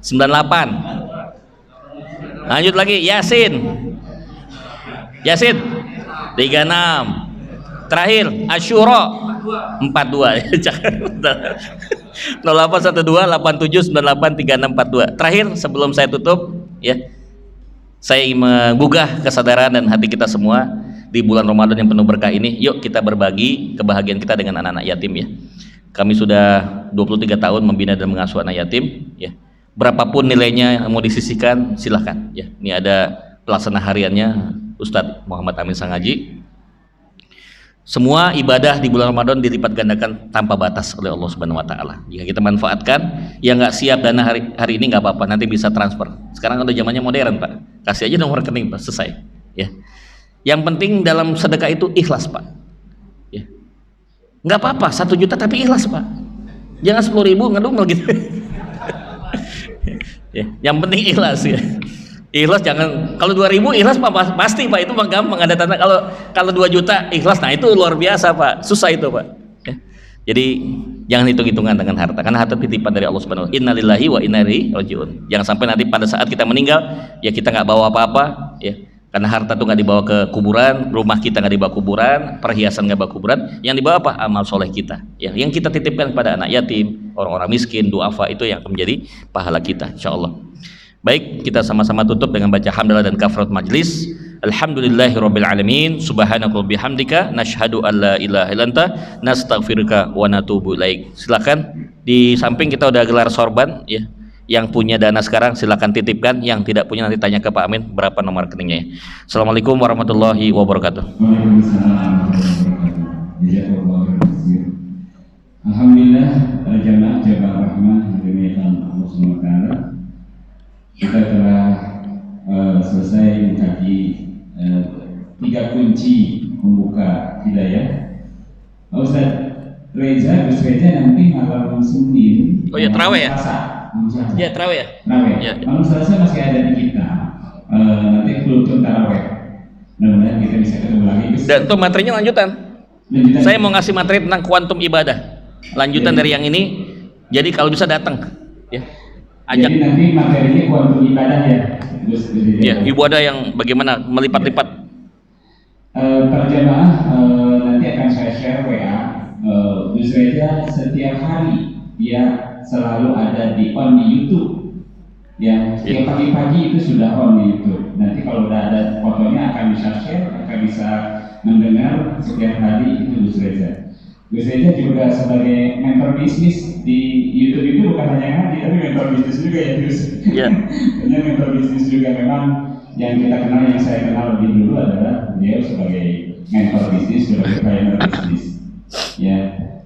98. Lanjut lagi, Yasin 36. Terakhir Asyura 42. 0812 87 98 36 42. Terakhir sebelum saya tutup ya, saya ingin menggugah kesadaran dan hati kita semua di bulan Ramadan yang penuh berkah ini. Yuk kita berbagi kebahagiaan kita dengan anak-anak yatim ya. Kami sudah 23 tahun membina dan mengasuh anak yatim ya. Berapapun nilainya yang mau disisihkan silahkan ya. Ini ada pelaksana hariannya Ustadz Muhammad Amin Sangaji. Semua ibadah di bulan Ramadan dilipat gandakan tanpa batas oleh Allah Subhanahu wa taala. Jika kita manfaatkan, yang nggak siap dana hari ini nggak apa-apa, nanti bisa transfer. Sekarang udah zamannya modern, Pak. Kasih aja nomor rekening, Pak, selesai. Ya. Yang penting dalam sedekah itu ikhlas, Pak. Ya. Nggak apa-apa 1 juta tapi ikhlas, Pak. Jangan 10.000 ngedumel gitu. Ya. Yang penting ikhlas ya. Ikhlas jangan, kalau 2.000 ikhlas Pak, pasti Pak, itu mah gampang, ada tanda. Kalau 2 juta ikhlas, nah itu luar biasa Pak, susah itu Pak ya. Jadi jangan hitung-hitungan dengan harta, karena harta titipan dari Allah Subhanahu wa taala. Innalillahi wa inna ilaihi rajiun. Jangan sampai nanti pada saat kita meninggal ya kita nggak bawa apa-apa ya, karena harta itu nggak dibawa ke kuburan, rumah kita nggak dibawa kuburan, perhiasan nggak bawa kuburan, yang dibawa apa? Amal soleh kita ya, yang kita titipkan kepada anak yatim, orang-orang miskin, duafa, itu yang akan menjadi pahala kita insyaallah. Baik, kita sama-sama tutup dengan baca hamdalah dan kafarat majlis. Alhamdulillahirabbil alamin, subhanaka bihamdika nasyhadu an la ilaha illa anta nastaghfiruka wa natubu ilaik. Silakan, di samping kita udah gelar sorban ya. Yang punya dana sekarang silakan titipkan, yang tidak punya nanti tanya ke Pak Amin berapa nomor rekeningnya. Assalamualaikum warahmatullahi wabarakatuh. Alhamdulillah, jamaah rahmah dimuliakan Allah Subhanahu wa taala. Kita telah selesai mengkaji 3 kunci membuka hidayah. Ustaz Reza, Gus Reza nanti malam Senin. Oh ya, terawih ya? Ya, terawih ya? Terawih. Ya. Malam Selasa masih ada di kita. Nanti kultum tarawih. Mudah-mudahan kita bisa ketemu lagi. Dan itu materinya lanjutan. Saya mau ngasih materi tentang kuantum ibadah. Lanjutan dari yang ini. Jadi kalau bisa datang ya. Ajak. Jadi nanti materinya kuantum ibadah ya. Ya, ibadah yang bagaimana melipat-lipat. Terjemah nanti akan saya share WA. Gus Reza setiap hari dia selalu ada di YouTube. Ya, setiap pagi-pagi itu sudah on di YouTube. Nanti kalau udah ada fotonya akan bisa share, akan bisa mendengar setiap hari itu Gus Reza. Gus Reza juga sebagai mentor bisnis di YouTube itu bukan hanya ngaji, tapi mentor bisnis juga ya Gus. Iya. Hanya mentor bisnis juga. Memang yang kita kenal, yang saya kenal lebih dulu adalah beliau sebagai mentor bisnis, sebagai pioneer bisnis. Ya,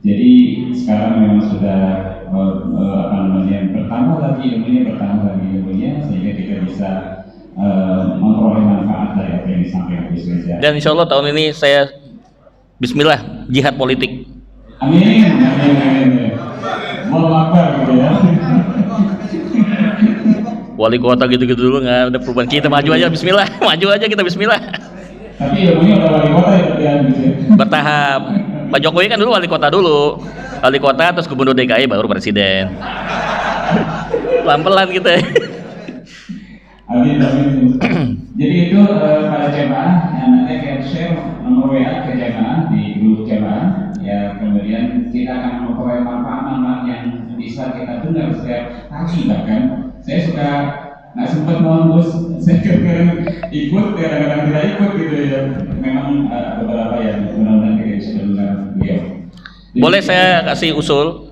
jadi sekarang memang sudah bertambah lagi ilmunya, sehingga kita bisa memperoleh manfaat dari apa yang disampaikan Gus Reza. Dan insya Allah tahun ini saya Bismillah jihad politik. Amin. Mau apa gitu ya? Wali kota gitu-gitu dulu nggak ada perubahan, kita maju aja Bismillah, maju aja kita Bismillah. Tapi ilmunya udah wali kota ya gitu. Bertahap. Pak Jokowi kan dulu wali kota terus gubernur DKI baru presiden. Pelan-pelan kita. Amin. Jadi itu para jemaah yang nanti akan share nomor WA ke jemaah di grup jemaah. Ya, kemudian kita akan memperoleh manfaat yang bisa kita dengar setiap hari. Bahkan saya suka nggak sempat Gus, saya kadang ikut, kadang-kadang tidak ikut gitu ya. Memang beberapa yang mudah-mudahan kita bisa dengar beliau. Boleh saya kasih usul?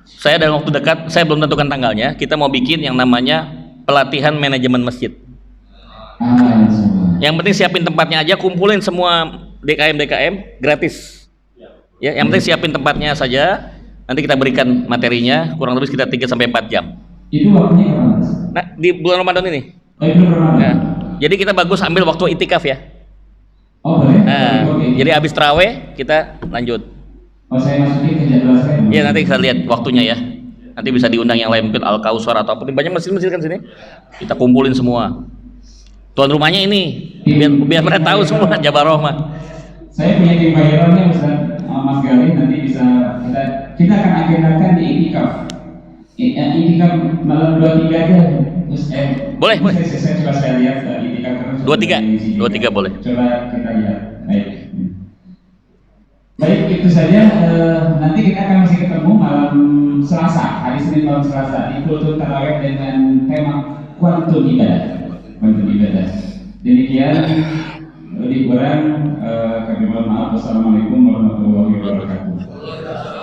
Saya dalam waktu dekat, saya belum tentukan tanggalnya, kita mau bikin yang namanya pelatihan manajemen masjid. Yang penting siapin tempatnya aja, kumpulin semua DKM gratis. Ya, yang penting siapin tempatnya saja. Nanti kita berikan materinya, kurang lebih sekitar 3 sampai 4 jam. Itu waktunya kapan, Mas? Nah, di bulan Ramadan ini. Oh, itu Ramadan. Nah, jadi kita bagus ambil waktu itikaf ya. Oh, boleh. Nah, Oke. jadi habis terawih kita lanjut. Oh, saya masukin ke jadwal saya. Iya, nanti kita lihat waktunya ya. Nanti bisa diundang yang lain, mungkin Al Kausar atau apa. Banyak masjid-masjid kan sini. Kita kumpulin semua. Tuan rumahnya ini, biar mereka tahu semua Jabaroh mah. Saya punya tim bayarannya, Ustaz Mas Gali, nanti bisa kita akan agendakan di itikaf. Itikaf malam 23 aja. Terus Boleh. Saya coba saya lihat itikaf terus. 23 boleh. Coba kita lihat. Baik, itu saja. Nanti kita akan masih ketemu malam Selasa, hari Senin malam Selasa di Kultur Tarawih dengan tema kuantum ibadah. Demikian, lebih kurang kami mohon maaf. Wassalamualaikum warahmatullahi wabarakatuh.